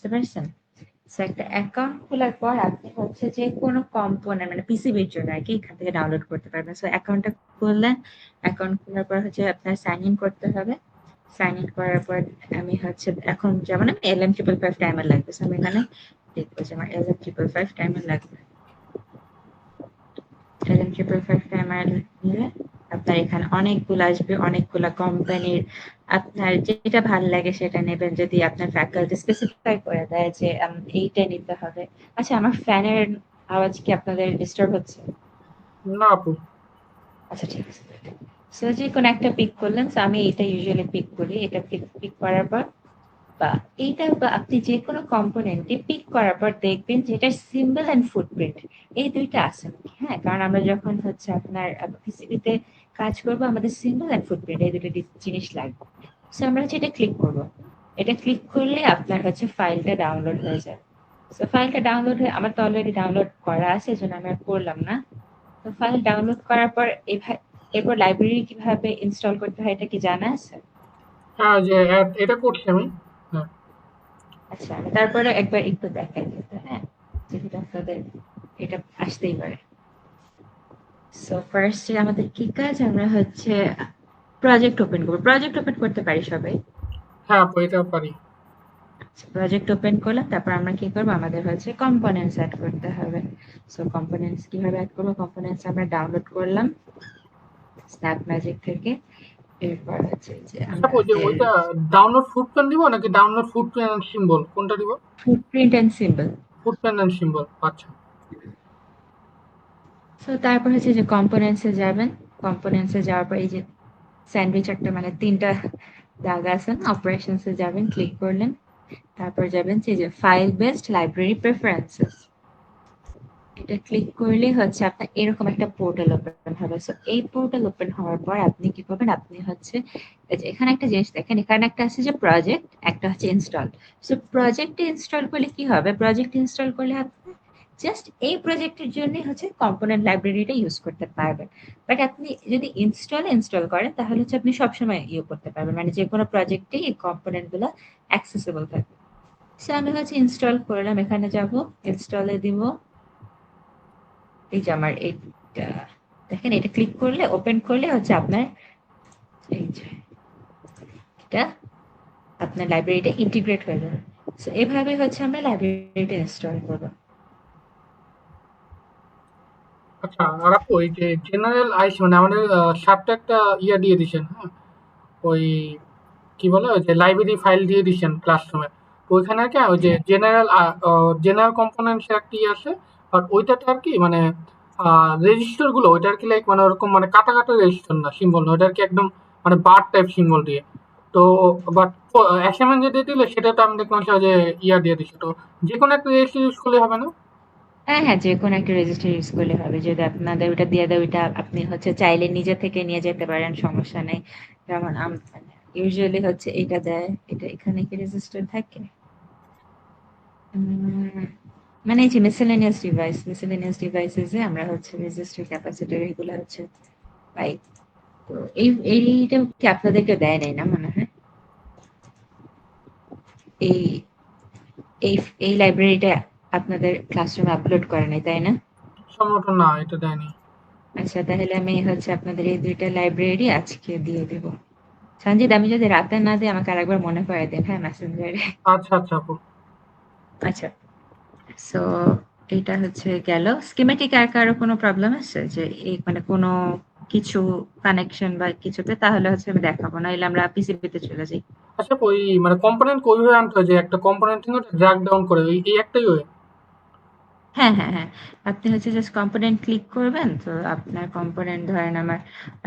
বুঝতে পারছেন? সো একটা অ্যাকাউন্ট খোলার পর আপনি হচ্ছে যে কোনো কম্পোনেন্ট মানে পিসিবির জন্য আর কি এখান থেকে ডাউনলোড করতে পারবেন। সো অ্যাকাউন্টটা খুললেন, অ্যাকাউন্ট খোলার পর হচ্ছে আপনার সাইন ইন করতে হবে। সাইন ইন করার পর আমি হচ্ছে এখন যেমন আমি LM555 টাইমার লাগবে, সো আমি এখানে লিখবো যে আমার LM555 টাইমার লাগবে। LM555 টাইমার নিলে আপনার এখানে অনেকগুলো আসবে, অনেকগুলা কোম্পানির। আপনার যেটা ভালো লাগে সেটা নেবেন, যদি আপনার ফ্যাকাল্টি স্পেসিফাই করে দেয় যে এইটা নিতে হবে। আচ্ছা, আমার ফ্যানের আওয়াজ কি আপনাদের ডিস্টার্ব হচ্ছে? না আপু। আচ্ছা, ঠিক আছে। সো যে কোনো একটা পিক করলেন, সো আমি এটা ইউজুয়ালি পিক করি। এটা পিক করার পর বা এইটা বা আপনি যে কোনো কম্পোনেন্টে পিক করার পর দেখবেন যে এটার সিম্বল এন্ড ফুটপ্রিন্ট এই দুইটা আছে নাকি। হ্যাঁ, কারণ আমরা যখন হচ্ছে আপনার পিসিবিতে কাজ করব আমাদের সিম্বল এন্ড ফুটপ্রিন্ট এই দুটো জিনিস লাগবে। সো আমরা হচ্ছে এটা ক্লিক করব। এটা ক্লিক করলে আপনার হচ্ছে ফাইলটা ডাউনলোড হয়ে যাবে। সো ফাইলটা ডাউনলোড হয়ে আমার তো অলরেডি ডাউনলোড করা আছে, এজন্য আমি আর করলাম না। তো ফাইল ডাউনলোড করার পর এরপর লাইব্রেরি কিভাবে ইনস্টল করতে হয় এটা কি জানা আছে? হ্যাঁ, যে এটা করছি আমি। হ্যাঁ। আচ্ছা, আমি তারপরে একবার একটু দেখাই যেতে, হ্যাঁ, যেহেতু আপনাদের এটা আসতেই পারে। সো ফার্স্ট আমাদের কি কাজ, আমরা হচ্ছে প্রজেক্ট ওপেন করবো। প্রজেক্ট ওপেন করতে পারি সবাই? হ্যাঁ আপু, এটা পারি। প্রজেক্ট ওপেন করলাম, তারপর আমরা কি করবো, আমাদের হচ্ছে কম্পোনেন্টস অ্যাড করতে হবে। সো কম্পোনেন্টস কিভাবে অ্যাড করবো, কম্পোনেন্টস আমরা ডাউনলোড করলাম স্ন্যাপ ম্যাজিক থেকে। এরপর হচ্ছে যে আচ্ছা আপু, যে আমাদের ওইটা ডাউনলোড ফুটপ্রিন্ট দিব নাকি ডাউনলোড ফুটপ্রিন্ট এন্ড সিম্বল, কোনটা দিব? Footprint and symbol. Footprint and symbol, আচ্ছা। সো তারপর হচ্ছে যে কম্পোনেন্টসে যাবেন। কম্পোনেন্টসে যাওয়ার পর এই যে স্যান্ডউইচ একটা মানে তিনটা দাগ আছে না, অপারেশনসে যাবেন, ক্লিক করলেন। তারপর যাবেন যে ফাইল বেসড লাইব্রেরি প্রেফারেন্সেস, এটা ক্লিক করলে হচ্ছে আপনার এরকম একটা পোর্টাল ওপেন হবে। সো এই পোর্টাল ওপেন হওয়ার পর আপনি কি করবেন, আপনি হচ্ছে এই যে এখানে একটা জিনিস দেখেন, এখানে একটা আছে যে প্রজেক্ট, একটা হচ্ছে ইনস্টল। সো প্রজেক্টে ইনস্টল করলে কি হবে, প্রজেক্ট ইনস্টল করলে আপনি জাস্ট এই প্রজেক্টের জন্য হচ্ছে কম্পোনেন্ট লাইব্রেরিটা ইউজ করতে পারবেন। বাট আপনি যদি ইনস্টল করেন তাহলে হচ্ছে আপনি সবসময় ইয়ে করতে পারবেন, মানে যে কোনো প্রজেক্টে এই কম্পোনেন্ট গুলো অ্যাক্সেসিবল থাকবে। সো আমি হচ্ছে ইনস্টল করলাম, এখানে যাব, ইনস্টলে দিব। এই যে আমার এইটা দেখেন, এটা ক্লিক করলে ওপেন করলে হচ্ছে আপনার এই যে এটা আপনার লাইব্রেরিটা ইন্টিগ্রেট হয়ে যাবে। সো এভাবে হচ্ছে আমরা লাইব্রেরিটা ইনস্টল করবো। আচ্ছা, আর আপু ওই যে জেনারেল আইসি মানে আমাদের সাবটা একটা ইয়া দিয়ে দিছেন, হ্যাঁ, ওই কি বলে ওই যে লাইব্রেরি ফাইল দিয়ে দিছেন ক্লাসরুমে। তো ওইখানে আর কি ওই যে জেনারেল কম্পোনেন্টস একটা ইয়ে আছে। বাট ওইটাতে আর কি মানে রেজিস্টার গুলো ওইটা আর কি লাইক মানে ওরকম মানে কাটা কাটা রেজিস্টার না, সিম্বল না, ওইটা আর কি একদম মানে বার টাইপ সিম্বল দিয়ে। তো বাট অ্যাসাইনমেন্ট যে দিয়ে দিলে সেটা তো আমি দেখলাম যে ইয়া দিয়ে দিছে। তো যে কোনো একটা রেজিস্টার ইউজ করলে হবে না? হ্যাঁ হ্যাঁ, যে কোনো একটা রেজিস্টার ইউজ করলে হবে। যদি আপনাদের ওইটা দিয়ে দেয়, ওইটা আপনি হচ্ছে চাইলে নিজে থেকে নিয়ে যেতে পারেন, সমস্যা নেই। যেমন ইউজুয়ালি হচ্ছে এটা দেয়, এটা এখানে কি রেজিস্টার থাকে। মানে এই যে মিসেলেনিয়াস ডিভাইসেস এ আমরা হচ্ছে রেজিস্টার ক্যাপাসিটর এগুলো হচ্ছে পাই। তো এইটা কি আপনাদেরকে দেয় নাই না মনে হয়? এই এই এই লাইব্রেরিটা আপনাদের ক্লাসরুমে আপলোড করে নাই, তাই না? সম্ভবত না, এটা দেয়নি। আচ্ছা, তাহলে আমি হচ্ছে আপনাদের এই দুইটা লাইব্রেরি আজকে দিয়ে দিব। সঞ্জিত, আমি যদি রাতে না দিই আমাকে আরেকবার মনে করে দিন, হ্যাঁ, মেসেঞ্জারে। আচ্ছা আচ্ছা আপু। আচ্ছা। সো এটা হচ্ছে গেল স্কিমেটিক। আর কারো কোনো প্রবলেম আছে যে এই মানে কোনো কিছু কানেকশন বা কিছুতে, তাহলে হচ্ছে আমি দেখাবো, না এলে আমরা পিসিবিতে চলে যাই। আচ্ছা, ওই মানে কম্পোনেন্ট ওইভাবে আনতে হয় যে একটা কম্পোনেন্ট থেকে ওটা ড্রাগ ডাউন করে এই একটাই ওয়ে? হ্যাঁ হ্যাঁ হ্যাঁ, আপনি হচ্ছে জাস্ট কম্পোনেন্ট ক্লিক করবেন। তো আপনার কম্পোনেন্ট ধরেন আমার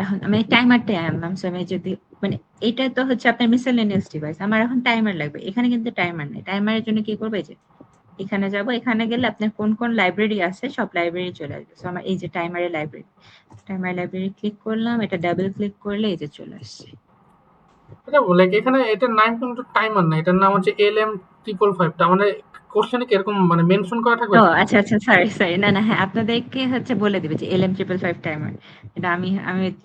এখন আমি টাইমারটাই আনলাম। সো আমি যদি মানে এটা তো হচ্ছে আপনার মিসেলেনিয়াস ডিভাইস, আমার এখন টাইমার লাগবে। এখানে কিন্তু টাইমার নেই। টাইমারের জন্য কি করবো, এই যে এখানে যাব, এখানে গেলে আপনার কোন কোন লাইব্রেরি আছে সব লাইব্রেরি চলে আসবে। সো আমার এই যে টাইমারের লাইব্রেরি ক্লিক করলাম, এটা ডাবল ক্লিক করলে এই যে চলে আসছে। এটা লাইক এখানে এটার নাম কিন্তু টাইমার না, এটার নাম হচ্ছে LM555। মানে কোশ্চেনে কি এরকম মানে মেনশন করা থাকবে? ও আচ্ছা আচ্ছা, সরি না না, হ্যাঁ আপনাদেরকে হচ্ছে বলে দিবে যে LM555 টাইমার। এটা আমি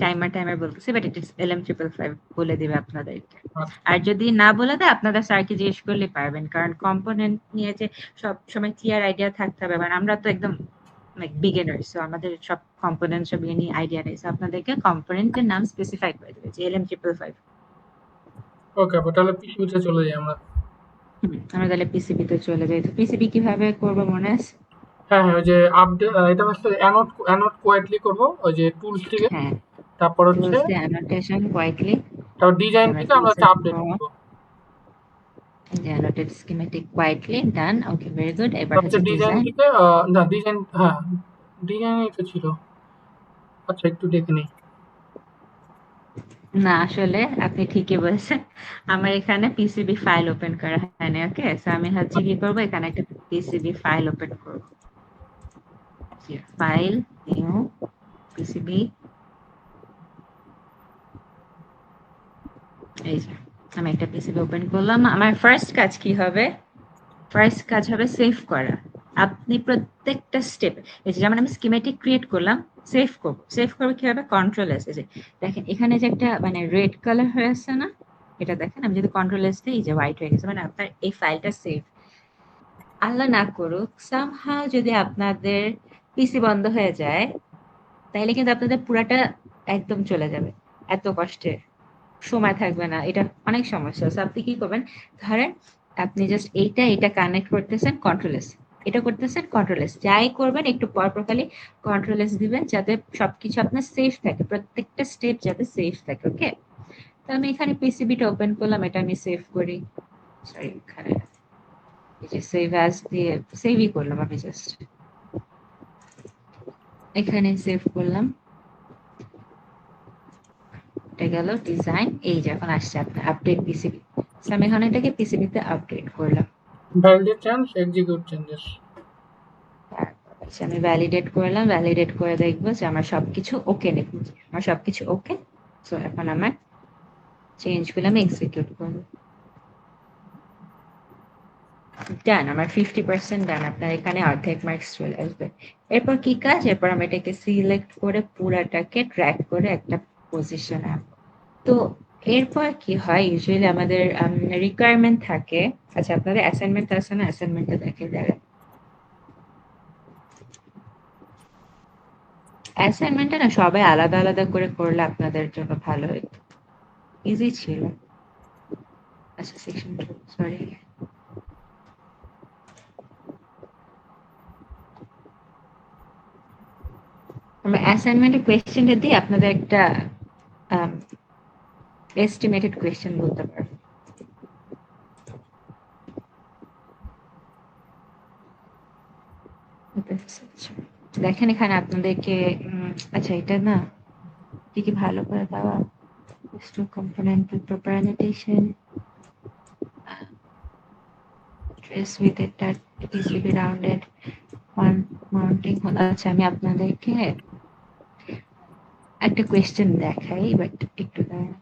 টাইমার বলতেছি, বাট ইট ইজ LM555 বলে দিবে আপনাদেরকে। আচ্ছা, আর যদি না বলে দেয় আপনারা স্যারকে জিজ্ঞেস করলে পারবেন, কারণ কম্পোনেন্ট নিয়ে যে সব সময় ক্লিয়ার আইডিয়া থাকতে হবে, মানে আমরা তো একদম লাইক বিগিনার, সো আমাদের সব কম্পোনেন্ট সব নিয়ে আইডিয়া নেই, সো আপনাদেরকে কম্পোনেন্টের নাম স্পেসিফাই করে দেবে যে LM555। ওকে আপু, তাহলে পিসিবিতে চলে যাই আমরা। আমরা তাহলে PCB তে চলে যাই। তো PCB কিভাবে করবো মনে আছে? হ্যাঁ, হ্যাঁ, ওই যে আপডেট এটা হচ্ছে অ্যানোড কোয়াইটলি করব ওই যে টুলস থেকে। হ্যাঁ, তারপর হচ্ছে টুলস দিয়ে অ্যানোটেশন কোয়াইটলি, তারপর ডিজাইন আমরা থেকে আমরা টুলসে হচ্ছে আপডেট যাব, করব। annotate schematic quietly done, okay very good। এবার তারপর হচ্ছে হচ্ছে ডিজাইন ডিজাইন। থেকে না ডিজাইন, হ্যাঁ, ডিজাইনই তো ছিল। আচ্ছা একটু দেখে নিই। না আসলে আপনি ঠিকই বলছেন, আমার এখানে পিসিবি ফাইল ওপেন করা হয়নি। ওকে, সো আমি হচ্ছে কি করব, এখানে একটা পিসিবি ফাইল ওপেন করব। ফাইল, নিউ পিসিবি, এই যে আমি একটা পিসিবি ওপেন করলাম। আমার ফার্স্ট কাজ কি হবে? ফার্স্ট কাজ হবে সেভ করা। আপনি প্রত্যেকটা স্টেপ, এই যে যেমন আমি স্কিমেটিক ক্রিয়েট করলাম, সেভ করব। সেভ করবো কিভাবে? কন্ট্রোল এস, এই যে দেখেন এখানে যে একটা মানে রেড কালার হয়ে আসছে না, এটা দেখেন আমি যদি কন্ট্রোল এস দিই, এই যে হোয়াইট হয়ে গেছে, মানে আপনার এই ফাইলটা সেভ। আল্লাহ না করুক সামহাও যদি আপনাদের পিসি বন্ধ হয়ে যায়, তাইলে কিন্তু আপনাদের পুরাটা একদম চলে যাবে। এত কষ্টে সময় থাকবে না, এটা অনেক সমস্যা। So আপনি কি করবেন, ধরেন আপনি জাস্ট এইটা কানেক্ট করতেছেন কন্ট্রোল এস, এটা করতেছেন কন্ট্রোল এস, যাই করবেন একটু পর পর খালি কন্ট্রোল এস দিবেন, যাতে সবকিছু আপনার সেফ থাকে, প্রত্যেকটা স্টেপ যাতে সেফ থাকে। ওকে, তো আমি এখানে পিসিবিটা ওপেন করলাম, এটা আমি সেভ করি। সরি, এখানে এই যে সেভ অ্যাজ দিয়ে সেভই করলাম আমি, জাস্ট এখানে সেভ করলাম। এটা গেল ডিজাইন, এই যে এখন আসছে আপনার আপডেট পিসিবি। আমি এখন এটাকে পিসিবিতে আপডেট করলাম। Validate change, execute changes. আচ্ছা, আমি ভ্যালিডেট করলাম, ভ্যালিডেট করে দেখবো যে আমার সবকিছু ওকে নাকি। আমার সবকিছু ওকে, তো এখন আমার চেঞ্জ গুলো আমি এক্সিকিউট করবো। ডান, আমার 50% ডান। আপনার এখানে অর্ধেক মার্কস চলে আসবে। এরপর কি কাজ? এরপর আমি এটাকে সিলেক্ট করে পুরাটাকে ট্র্যাক করে একটা পজিশনে আনবো। তো এরপর কি হয়, ইউজুয়ালি আমাদের রিকোয়ারমেন্ট থাকে। আচ্ছা, আপনাদের অ্যাসাইনমেন্ট আছে না? অ্যাসাইনমেন্টটা দেখে দেবেন। অ্যাসাইনমেন্টটা না সবাই আলাদা আলাদা করে করলে আপনাদের জন্য ভালো হতো, ইজি ছিল। আচ্ছা, সেকশন 2, সরি। আমরা অ্যাসাইনমেন্টের কোয়েশ্চেনটা দিয়ে আপনাদের একটা এস্টিমেটেড কোয়েশ্চেন বলতে পারবো। দেখেন এখানে আপনাদেরকে আচ্ছা এটা না কি কি ভালো করে দেওয়া, component proper annotation, trace with it that easily rounded one mounting hole। আচ্ছা, আমি আপনাদেরকে একটা কোয়েশ্চেন দেখাই, বাট একটু দাঁড়ান।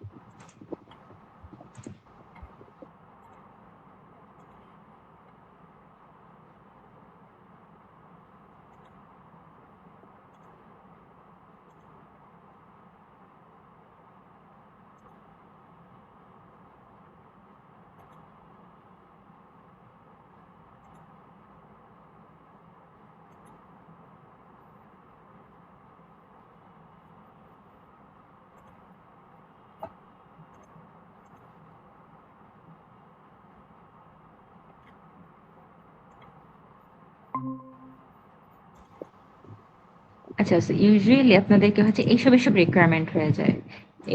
আচ্ছা, ইউজুয়ালি আপনাদেরকে হচ্ছে এইসব রিকোয়ারমেন্ট হয়ে যায়।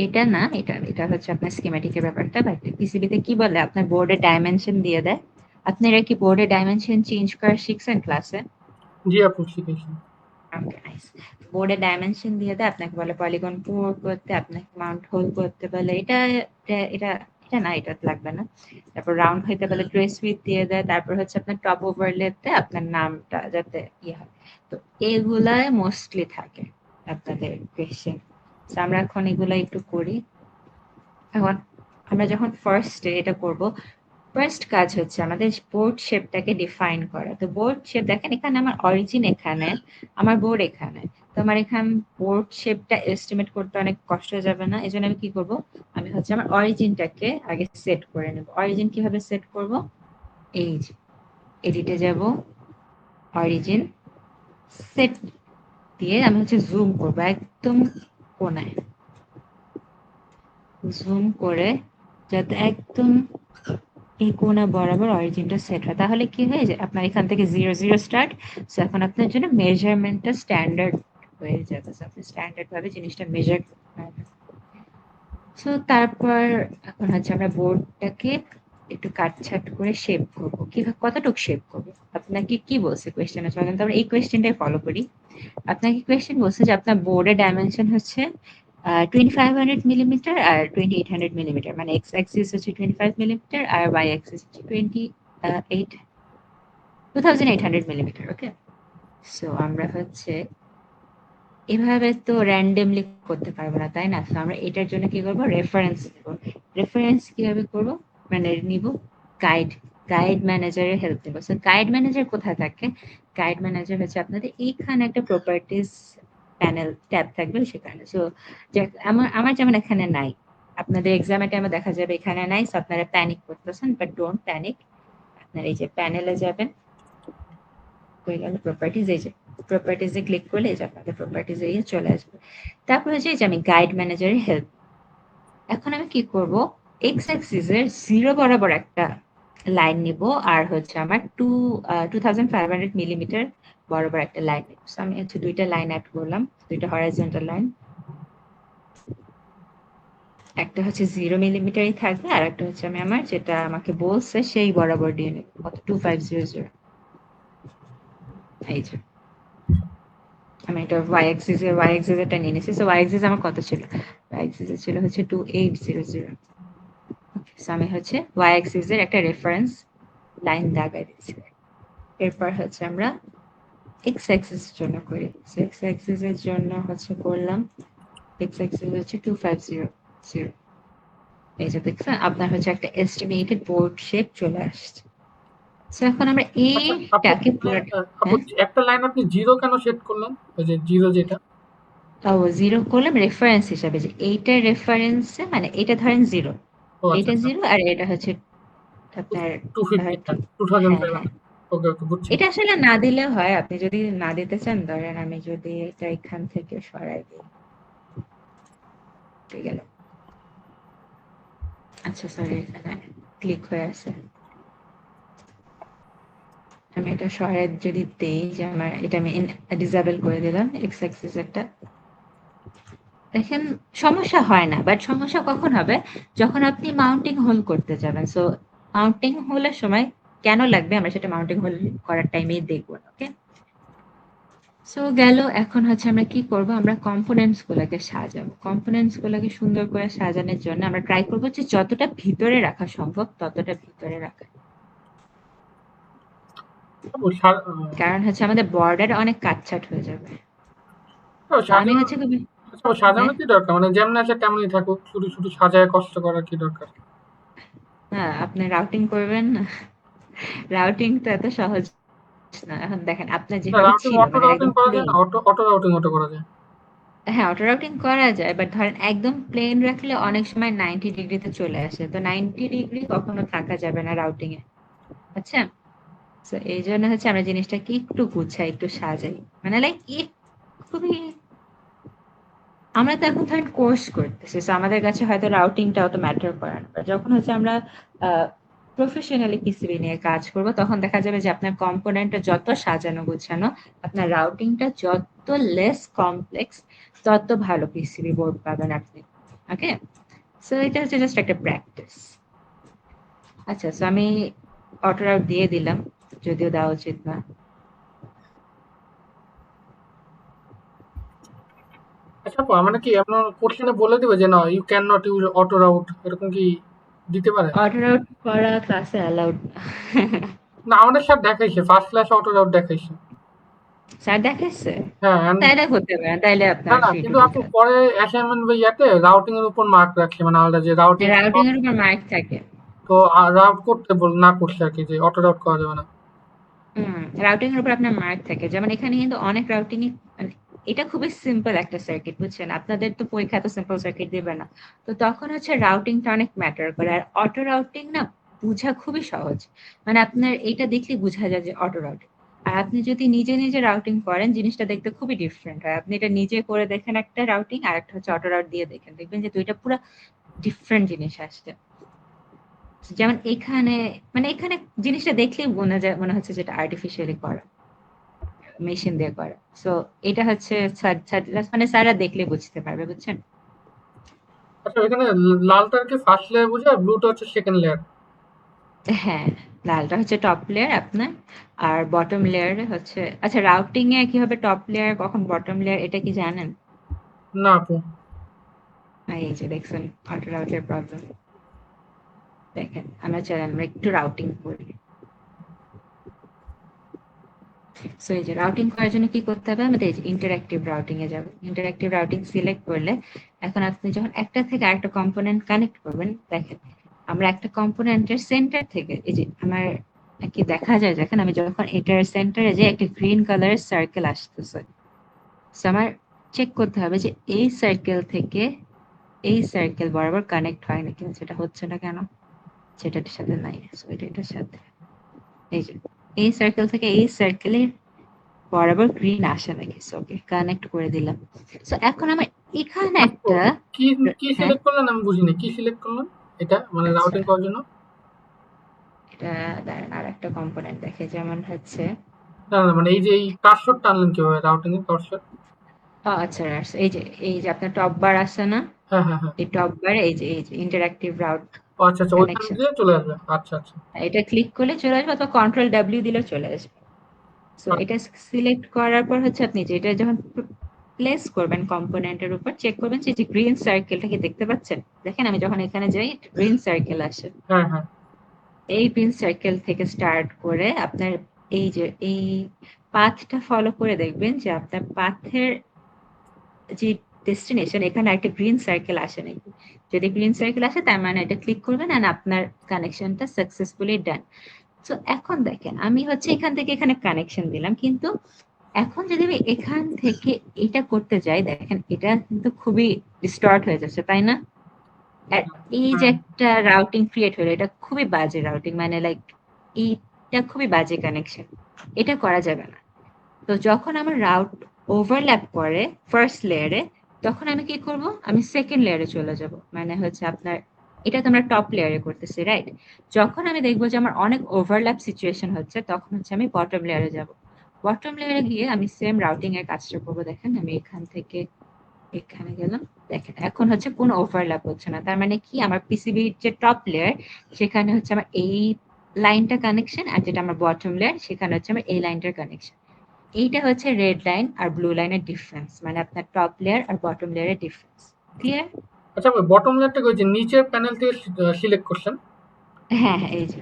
এটা না, এটা হচ্ছে আপনার স্কিমেটিকের ব্যাপারটা। বাট পিসিবিতে কি বলে, আপনার বোর্ডে ডাইমেনশন দিয়ে দেয়। আপনারা কি বোর্ডে ডাইমেনশন চেঞ্জ করা শিখছেন ক্লাসে? জি আপু, শিখেছি। ওকে, নাইস। বোর্ডে ডাইমেনশন দিয়ে দেয়, আপনাকে বলে পলিগন পুর করতে, আপনাকে মাউন্ট হোল করতে বলে। এটা এটা এটা না, এটা লাগবে না। তারপর রাউন্ড হইতে বলে ট্রেস উইথ দিয়ে দেয়। তারপর হচ্ছে আপনার টপ ওভারলেতে আপনার নামটা যাতে ইয়ে হয়। তো এগুলাই মোস্টলি থাকে আপনাদের কোয়েশ্চেন। আমরা এখন এগুলা একটু করি। এখন আমরা যখন ফার্স্টে এটা করব, ফার্স্ট কাজ হচ্ছে আমাদের বোর্ড শেপটাকে ডিফাইন করা। তো বোর্ড শেপ দেখেন এখানে আমার অরিজিন এখানে, আমার বোর্ড এখানে। তো আমার এখানে বোর্ড শেপটা এস্টিমেট করতে অনেক কষ্ট হয়ে যাবে না? এজন্য আমি কি করব, আমি হচ্ছে আমার অরিজিনটাকে আগে সেট করে নেব। অরিজিন কিভাবে সেট করব? এই যে এডিটে যাব, অরিজিন সেট দিয়ে আমি হচ্ছে জুম করব একদম কোনায়, জুম করে যাতে একদম এই কোণা বরাবর অরিজিনটা সেট হয়। তাহলে কি হয় যে আপনার এখান থেকে 0 0 স্টার্ট। সো এখন আপনার জন্য মেজারমেন্টটা স্ট্যান্ডার্ড হয়ে যাবে। সো আপনি স্ট্যান্ডার্ড ভাবে জিনিসটা মেজার করতে পারবেন। সো তারপর এখন হচ্ছে আমরা বোর্ডটাকে একটু কাটছাট করে শেপ করবো। কিভাবে, কতটুকু শেপ করবো? আপনাকে কি বলছে কোয়েশ্চেনে? চলেন তো আমরা এই কোয়েশ্চেনটাই ফলো করি। আপনাকে কোয়েশ্চেন বলছে যে আপনার বোর্ডের ডাইমেনশন হচ্ছে 2500 মিলিমিটার আর 2800 মিলিমিটার, মানে এক্স অ্যাক্সিস হচ্ছে 25 মিলিমিটার আর ওয়াই অ্যাক্সিস হচ্ছে 2800 মিলিমিটার। ওকে, সো আমরা হচ্ছে এভাবে তো র্যান্ডমলি করতে পারবো না, তাই না? তো আমরা এটার জন্য কি করবো, রেফারেন্স নেব। রেফারেন্স কিভাবে করব, মানে নিব গাইড, গাইড ম্যানেজারের হেল্প নেব। সো গাইড ম্যানেজার কোথায় থাকে? গাইড ম্যানেজার হচ্ছে আপনাদের এইখানে একটা প্রপার্টিজ প্যানেল ট্যাব থাকবে সেখানে। সো আমার আমার যেমন এখানে নাই, আপনাদের এক্সামের টাইমে দেখা যাবে এখানে নাই। সো আপনারা প্যানিক করতেছেন, বাট ডোন্ট প্যানিক। আপনারা এই যে প্যানেলে যাবেন, হয়ে গেল প্রপার্টিজ, এই যে প্রপার্টিজে ক্লিক করলে এই যে আপনাদের প্রপার্টিজ এরিয়া চলে আসবে। তারপর হচ্ছে এই যে আমি গাইড ম্যানেজারের হেল্প, এখন আমি কি করব, এক্স অ্যাক্সিস এর 0 বরাবর একটা লাইন নিব আর হচ্ছে আমার 2500 মিলিমিটার বরাবর একটা লাইন নিব। সো আমি হচ্ছে দুইটা লাইন অ্যাড করলাম, দুইটা হরাইজন্টাল লাইন। একটা হচ্ছে 0 মিলিমিটারই থাকবে আর একটা হচ্ছে আমি আমার যেটা আমাকে বলছে সেই বরাবর দিয়ে নেব, কত 2500। এই যে আমি এটা ওয়াই অ্যাক্সিস এটা নিয়ে নিয়েছি। সো ওয়াই অ্যাক্সিস আমার কত ছিল? ওয়াই অ্যাক্সিস ছিল হচ্ছে 2800। সো আমি হচ্ছে ওয়াই অ্যাক্সিস এর একটা রেফারেন্স লাইন দাগাই দিচ্ছি। এরপর হচ্ছে আমরা এক্স অ্যাক্সিস এর জন্য করি। সো এক্স অ্যাক্সিস এর জন্য হচ্ছে করলাম, এক্স অ্যাক্সিস হচ্ছে 2500। এই যে দেখছেন আপনার হচ্ছে একটা এস্টিমেটেড বোর্ড শেপ চলে আসছে। সো এখন আমরা আচ্ছা আপু, এইটাকে মানে পুরো, আপু হ্যাঁ একটা লাইন আপনি 0 কেন সেট করলেন? ওই যে 0 যেটা? ও 0 করলাম রেফারেন্স হিসাবে, যে এইটার রেফারেন্সে মানে এটা ধরেন 0, ও আচ্ছা, এটা আচ্ছা। 0 আর এটা হচ্ছে আপনার 250 ধরেন হ্যাঁ, হ্যাঁ হ্যাঁ। 2500। ওকে, ওকে বুঝছি। এটা আসলে না দিলেও হয়, আপনি যদি না দিতে চান ধরেন আমি যদি এটা এখান থেকে সরাই দিই, ঠিক গেল। আচ্ছা সরি, এখানে ক্লিক হয়ে আছে। আমি এটা সরাই যদি দেই যে আমার এটা আমি ডিসেবল করে দিলাম এক্স অ্যাক্সিস একটা, দেখেন সমস্যা হয় না। বাট সমস্যা কখন হবে, যখন আপনি মাউন্টিং হোল করতে যাবেন। সো মাউন্টিং হোলের সময় কেন লাগবে আমরা সেটা মাউন্টিং হোল করার টাইমেই দেখবো। ওকে, সো গেল। এখন হচ্ছে আমরা কি করব, আমরা কম্পোনেন্টস গুলোকে সাজাবো। কম্পোনেন্টস গুলোকে সুন্দর করে সাজানোর জন্য আমরা ট্রাই করবো যে যতটা ভিতরে রাখা সম্ভব ততটা ভিতরে রাখা, আপু কারণ হচ্ছে আমাদের বর্ডার অনেক কাটছাট হয়ে যাবে। তো আমি সাজানো, হচ্ছে খুবই, আচ্ছা সাজানো হ্যাঁ কি দরকার? মানে যেমন আছে তেমনই থাকুক, শুধু শুধু সাজায় কষ্ট করা কি দরকার? হ্যাঁ, আপনি রাউটিং করবেন না, রাউটিং তো এত সহজ না। এখন দেখেন আপনার না যেভাবে রাউটিং, ছিল অটো মানে রাউটিং একদম করা যায় প্লেন, না? অটো রাউটিং করা যায়। হ্যাঁ অটো রাউটিং করা যায়, বাট ধরেন একদম প্লেন রাখলে অনেক সময় 90 ডিগ্রিতে চলে আসে। তো 90 ডিগ্রি কখনো থাকা যাবে না রাউটিং এ। আচ্ছা, তো এই জন্য হচ্ছে আমরা জিনিসটাকে একটু গুছাই, একটু সাজাই, মানে লাইক খুবই, আমরা তো এখন ধরেন কোর্স করতেছি, তো আমাদের কাছে হয়তো রাউটিংটা অত ম্যাটার করে না। But যখন হচ্ছে আমরা প্রফেশনালি পিসিবি নিয়ে কাজ করব তখন দেখা যাবে যে আপনার কম্পোনেন্টটা যত সাজানো গোছানো, আপনার রাউটিংটা যত লেস কমপ্লেক্স, তত ভালো পিসিবি বোর্ড পাবেন আপনি। ওকে, সো এটা হচ্ছে জাস্ট একটা প্র্যাকটিস। আচ্ছা, সো আমি অটো রাউট দিয়ে দিলাম, যদিও দেওয়া উচিত না। আচ্ছা আপু, আমরা কি আপনার কোশ্চেনে বলে দিবে যে না you can not use auto route, এরকম কি দিতে পারে? অটো রাউট করা ক্লাসে অ্যালাউড না আমাদের স্যার দেখাইছে, ফার্স্ট ক্লাসে অটো রাউট দেখাইছে। স্যার দেখাচ্ছে? হ্যাঁ তাইলে হতে পারে, তাইলে না আপনার না ফ্রি টু কিন্তু ডু আপু কাজ। পরে অ্যাসাইনমেন্ট বা ইয়াতে রাউটিং এর উপর মার্ক রাখছে, মানে আলাদা যে রাউটিং। রাউটিং এর উপর মার্ক থাকে। তো রাউট করতে না করছে আর কি, যে অটো রাউট করা যাবে না। রাউটিং এর উপর আপনার মার্ক থাকে, যেমন এখানে কিন্তু অনেক রাউটিং মানে এটা খুবই সিম্পল একটা সার্কিট, বুঝছেন? আপনাদের তো পরীক্ষা তো সিম্পল সার্কিট দিবে না, তো তখন হচ্ছে রাউটিংটা অনেক ম্যাটার করে। আর অটো রাউটিং না বোঝা খুবই সহজ, মানে আপনার এটা দেখলে বোঝা যায় যে অটো রাউটিং। আর আপনি যদি নিজে নিজে রাউটিং করেন, জিনিসটা দেখতে খুবই ডিফারেন্ট হয়। আপনি এটা নিজে করে দেখেন একটা রাউটিং, আর একটা হচ্ছে অটো রাউট দিয়ে দেখেন, দেখবেন যে দুইটা পুরো ডিফারেন্ট জিনিস আসছে। যেমন এখানে, মানে এখানে জিনিসটা দেখলেই মনে হচ্ছে যেটা আর্টিফিশিয়ালি করা, মেশিন দিয়ে করা। সো এটা হচ্ছে মানে স্যাররা দেখলে বুঝতে পারবে, বুঝছেন? আচ্ছা, এখানে লালটার কি ফার্স্ট লেয়ার বোঝায়, ব্লুটা হচ্ছে সেকেন্ড লেয়ার? হ্যাঁ, লালটা হচ্ছে টপ লেয়ার আপনার, আর বটম লেয়ার হচ্ছে, আচ্ছা রাউটিং এ কি হবে টপ লেয়ার কখন বটম লেয়ার এটা কি জানেন? না আপু। এই যে দেখছেন অটো রাউটের প্রবলেম। দেখেন আমরা একটু রাউটিং করি। সো এই যে রাউটিং করার জন্য কি করতে হবে আমাদের, এই যে ইন্টারঅ্যাক্টিভ রাউটিং এ যাব। ইন্টারঅ্যাক্টিভ রাউটিং সিলেক্ট করলে এখন আপনি যখন একটা থেকে আরেকটা কম্পোনেন্ট কানেক্ট করবেন, দেখেন আমরা একটা কম্পোনেন্টের সেন্টার থেকে, এই যে আমার কি দেখা যায়, দেখেন আমি যখন এটার সেন্টারে যে একটা গ্রিন কালারের সার্কেল আসতেছে, সো আমার চেক করতে হবে যে এই সার্কেল থেকে এই সার্কেল বরাবর কানেক্ট হয় নাকি, সেটা হচ্ছে না কেন, সেটার সাথে নাই, সো এটার সাথে, এই যে এই সার্কেল থেকে এই সার্কেলে বরাবর গ্রিন আসে নাকি, সো ওকে কানেক্ট করে দিলাম। সো এখন আমার এখানে আপু, একটা, কি কি হ্যাঁ সিলেক্ট করলেন আমি বুঝিনি, কি সিলেক্ট করলেন এটা মানে আচ্ছা, রাউটিং করার জন্য? এটা দাঁড়ান আর একটা কম্পোনেন্ট দেখে, যেমন হচ্ছে না না, মানে এই যে এই কার্সর টানলেন কিভাবে, রাউটিং এর কার্সর? আচ্ছা আচ্ছা, এই যে আপনার টপ বার আছে না, হ্যাঁ হ্যাঁ হ্যাঁ। এই টপ বারে এই যে ইন্টারঅ্যাক্টিভ রাউট ও আচ্ছা আচ্ছা, ওইখান কানেকশন, দিয়ে চলে আসবে। আচ্ছা আচ্ছা এটা ক্লিক করলে চলে আসবে, অথবা কন্ট্রোল ডাব্লিউ দিলে চলে আসবে। সো আচ্ছা। এটা সিলেক্ট করার পর হচ্ছে আপনি যেটা যখন প্লেস করবেন কম্পোনেন্টের উপর, চেক করবেন যে গ্রিন সার্কেলটা কি দেখতে পাচ্ছেন। দেখেন আমি যখন এখানে যাই গ্রিন সার্কেল আসে, হ্যাঁ হ্যাঁ। এই গ্রিন সার্কেল থেকে স্টার্ট করে আপনার এই যে এই পাথটা ফলো করে দেখবেন যে আপনার পাথের যে ডেস্টিনেশন, এখানে একটা গ্রিন সার্কেল আসে নাকি। যদি গ্রিন সার্কেল আসে তার মানে এটা ক্লিক করবেন আর আপনার কানেকশনটা সাকসেসফুলি ডান। তো এখন দেখেন আমি হচ্ছে এখান থেকে এখানে কানেকশন দিলাম, কিন্তু এখন যদি আমি এখান থেকে এটা করতে যাই, দেখেন এটা কিন্তু খুবই ডিস্টর্ট হয়ে যাচ্ছে, তাই না? আর এই যে হ্যাঁ একটা রাউটিং ক্রিয়েট হলো, এটা খুবই বাজে রাউটিং, মানে লাইক এইটা খুবই বাজে কানেকশন, এটা করা যাবে না। তো যখন আমার রাউট ওভারল্যাপ করে ফার্স্ট লেয়ারে, তখন আমি কি করব, আমি সেকেন্ড লেয়ারে চলে যাব, মানে হচ্ছে আপনার এটা তো আমরা টপ লেয়ারে করতেছি, রাইট? যখন আমি দেখবো যে আমার অনেক ওভারল্যাপ সিচুয়েশন হচ্ছে, তখন হচ্ছে আমি বটম লেয়ারে যাব। বটম লেয়ারে গিয়ে আমি সেম রাউটিং এর কাজটা করবো। দেখেন আমি এখান থেকে এখানে গেলাম, দেখেন এখন হচ্ছে কোনো ওভারল্যাপ হচ্ছে না, তার মানে কি আমার পিসিবির যে টপ লেয়ার সেখানে হচ্ছে আমার এই লাইনটা কানেকশন, আর যেটা আমার বটম লেয়ার সেখানে হচ্ছে আমার এই লাইনটার কানেকশন। এইটা হচ্ছে রেড লাইন আর ব্লু লাইনের ডিফারেন্স, মানে আপনার টপ লেয়ার আর বটম লেয়ারের ডিফারেন্স। ক্লিয়ার? আচ্ছা, বটম লেয়ারটা ওই যে নিচের প্যানেল থেকে সিলেক্ট করছেন? হ্যাঁ হ্যাঁ, এই যে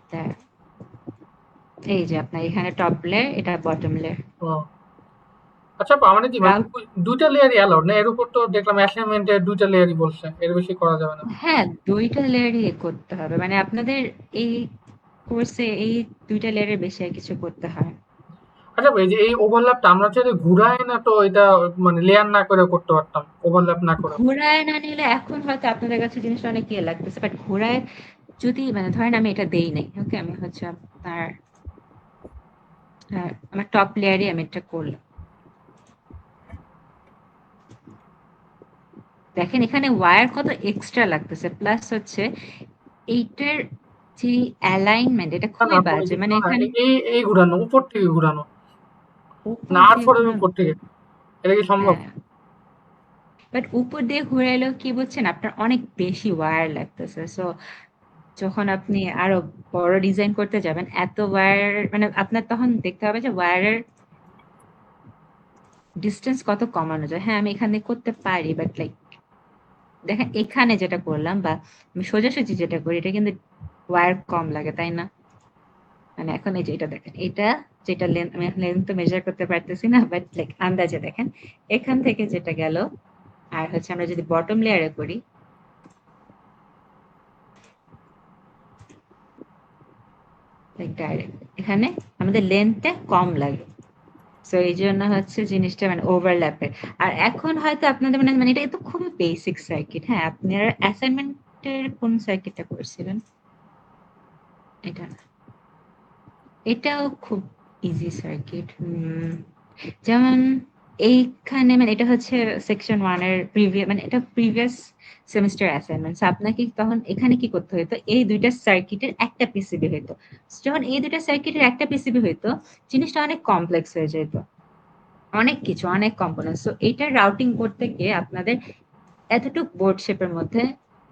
এটা, এই যে আপনার এখানে টপ লেয়ার, এটা বটম লেয়ার। ও আচ্ছা আপু, আমাদের কি মানে রাউট, দুইটা লেয়ারই অ্যালাউড না? এর উপর তো দেখলাম অ্যাসাইনমেন্টে দুইটা লেয়ারই বলছে, এর বেশি করা যাবে না। হ্যাঁ দুইটা লেয়ারই করতে হবে, মানে আপনাদের এই কোর্সে এই দুইটা লেয়ারের বেশি আর কিছু করতে হয় না। আচ্ছা ভাই, এই যে এই ওভারল্যাপটা আমরা চাইলে ঘুরায় না তো এটা, মানে লেয়ার না করে করতে পারতাম, ওভারল্যাপ না করে? ঘোড়ায় না নিলে এখন হয়তো আপনাদের কাছে জিনিসটা অনেক ইয়ে লাগতেছে, বাট ঘোড়ায় যদি, মানে ধরেন আমি এটা দেই নাই, ওকে, আমি হচ্ছে আপনার আমার টপ লেয়ারই আমি এটা করলাম, দেখেন এখানে ওয়্যার কত এক্সট্রা লাগতেছে, প্লাস হচ্ছে এইটার যে অ্যালাইনমেন্ট এটা না না খুবই আপু, এই বাজে, যে মানে না, এখানে এই ঘুরানো উপর থেকে ঘুরানো, উপর না আর দিয়ে ফোরের ঘোরানো, উপর থেকে, এটা কি সম্ভব? হ্যাঁ, বাট উপর দিয়ে ঘুরাইলেও কি বুঝছেন আপনার অনেক বেশি ওয়্যার লাগতেছে। সো যখন আপনি আরো বড় ডিজাইন করতে যাবেন, এত ওয়্যার, মানে আপনার তখন দেখতে হবে যে ওয়্যারের ডিস্টেন্স কত কমানো যায়। হ্যাঁ আমি এখানে করতে পারি, বাট লাইক দেখেন এখানে যেটা করলাম বা আমি সোজাসুজি যেটা করি, এটা কিন্তু ওয়্যার কম লাগে, তাই না? মানে এখন এই যে এটা দেখেন, এটা যেটা লেন্থ, আমি লেন্থ তো মেজার করতে পারতেছি না, বাট লাইক আন্দাজে দেখেন এখান থেকে যেটা গেল, আর হচ্ছে আমরা যদি বটম লেয়ারে করি, লাইক ডাইরেক্ট এখানে আমাদের লেন্থটা কম লাগে, সো এই জন্য হচ্ছে জিনিসটা মানে ওভারল্যাপের। আর এখন হয়তো আপনাদের মানে মানে এটা তো খুবই বেসিক সার্কিট। হ্যাঁ, আপনারা অ্যাসাইনমেন্টের কোন সার্কিটটা করছিলেন? এটা না, এটাও খুব ইজি সার্কিট। যেমন এইখানে মানে এটা হচ্ছে সেকশন 1 এর প্রিভিয়াস মানে এটা প্রিভিয়াস সেমিস্টার অ্যাসাইনমেন্ট। আপনাকে তখন এখানে কি করতে হতো, এই দুইটা সার্কিটের একটা পিসিবি হইতো। যখন এই দুইটা সার্কিটের একটা পিসিবি হইতো, জিনিসটা অনেক কমপ্লেক্স হয়ে যেত, অনেক কিছু, অনেক কম্পোনেন্ট। সো এইটার রাউটিং করতে গিয়ে আপনাদের এতটুকু বোর্ড শেপের মধ্যে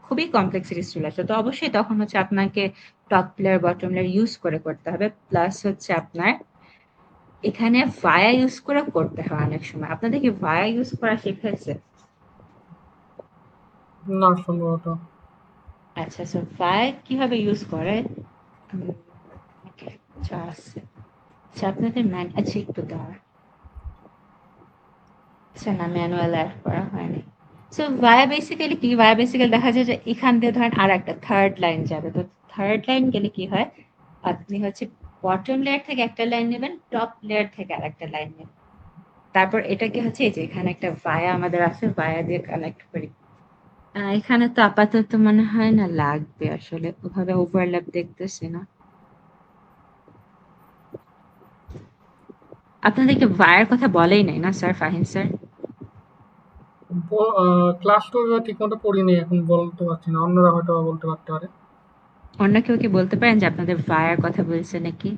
খুবই কমপ্লেক্সিটিস চলে আসে। তো অবশ্যই তখন হচ্ছে আপনাকে top layer bottom layer use করে করতে হবে, প্লাস হচ্ছে আপনার এখানে ভায়া ইউজ করে করতে হয় অনেক সময়। আপনাদের কি ভায়া ইউজ করা শেখাইছে? না সম্ভবত। আচ্ছা, সো ভায়া কিভাবে ইউজ করে? উম, আচ্ছা আছে, আচ্ছা আপনাদের আচ্ছা একটু দাঁড়া, আচ্ছা না ম্যানুয়াল অ্যাড করা হয়নি। সো ভায়া বেসিক্যালি কি, ভায়া বেসিক্যালি দেখা যায় যে এখান দিয়ে ধরেন আর একটা থার্ড লাইন যাবে। তো থার্ড লাইন গেলে কি হয়, আপনি হচ্ছে বটম লেয়ার থেকে একটা লাইন নেবেন, টপ লেয়ার থেকে আর একটা লাইন নেবেন। তারপর এটাকে হচ্ছে এই যে এখানে একটা ভায়া আমাদের আছে, ভায়া দিয়ে কানেক্ট করি। এখানে তো আপাতত মনে হয় না লাগবে, আসলে ওভাবে ওভারল্যাপ দেখতেছি না। আপনাদেরকে ভায়ার কথা বলেই নাই না sir, Fahim sir? Class two ঠিক মতো পড়িনি, এখন বলতে পারছি না, অন্যরা হয়তো বলতে পারতে পারে। অন্য কেউ কি বলতে পারেন যে আপনাদের ভায়ার কথা বলছে নাকি?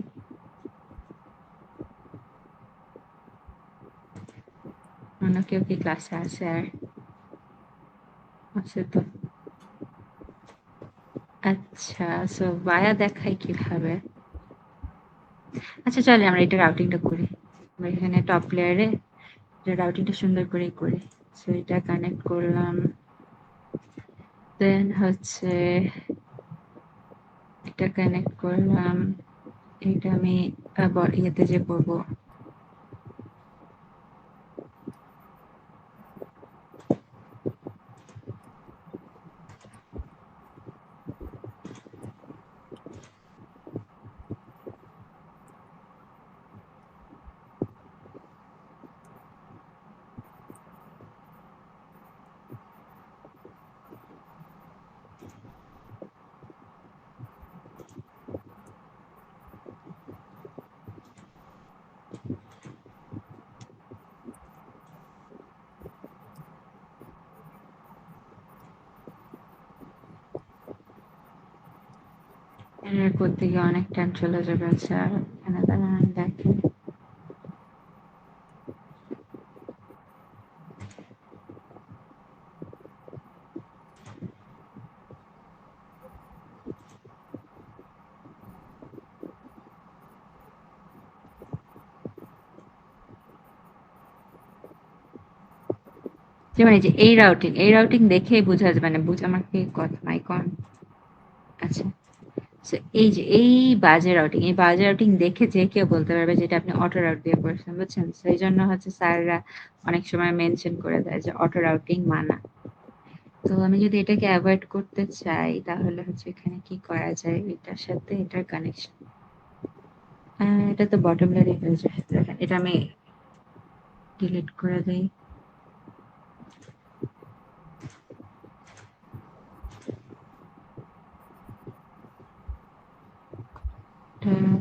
অন্য কেউ কি ক্লাসে আছে আর? আছে তো। আচ্ছা, সো ভায়া দেখাই কিভাবে? আচ্ছা চলে আমরা এটা রাউটিংটা করি। আমরা এখানে টপ লেয়ারে রাউটিংটা সুন্দর করে করি। সো এটা কানেক্ট করলাম, দেন হচ্ছে এটা কানেক্ট করলাম, এটা আমি আবার ইয়েতে যে করবো। এর করতে গিয়ে অনেক টাইম চলে যাবে। আচ্ছা এখানে দাঁড়ান দেখেন, যেমন এই যে এই রাউটিং দেখেই বোঝা যায়, মানে বুঝ আমাকে কথা মাইকন। আচ্ছা, so এই যে এই বাজে রাউটিং দেখে যে কেউ বলতে পারবে যেটা আপনি অটো রাউট দিয়ে করছেন, বুঝছেন? সেই জন্য হচ্ছে স্যাররা অনেক সময় মেনশন করে দেয় যে অটো রাউটিং মানা। তো আমি যদি এটাকে অ্যাভয়েড করতে চাই তাহলে হচ্ছে এখানে কি করা যায়, এটার সাথে এটার কানেকশন। এটা তো বটম লেয়ারে হয়ে যায়, দেখেন এটা আমি ডিলিট করে দিই।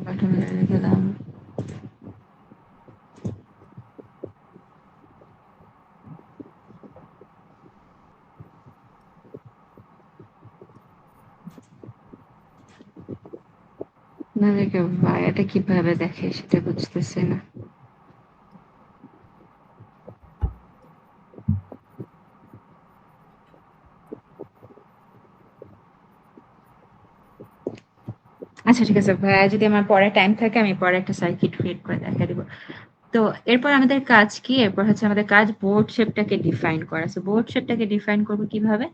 বটম লেয়ারে গেলাম, না দেখে ভাইয়াটা কিভাবে দেখে সেটা বুঝতেছি না। আচ্ছা ঠিক আছে ভাইয়া, যদি আমার পরে টাইম থাকে আমি পরে একটা সার্কিট ক্রিয়েট করে দেখা দিব। তো এরপর আমাদের কাজ কি, এরপর হচ্ছে আমাদের কাজ বোর্ড শেপটাকে ডিফাইন করা। সো বোর্ড শেপটাকে ডিফাইন করবো কিভাবে,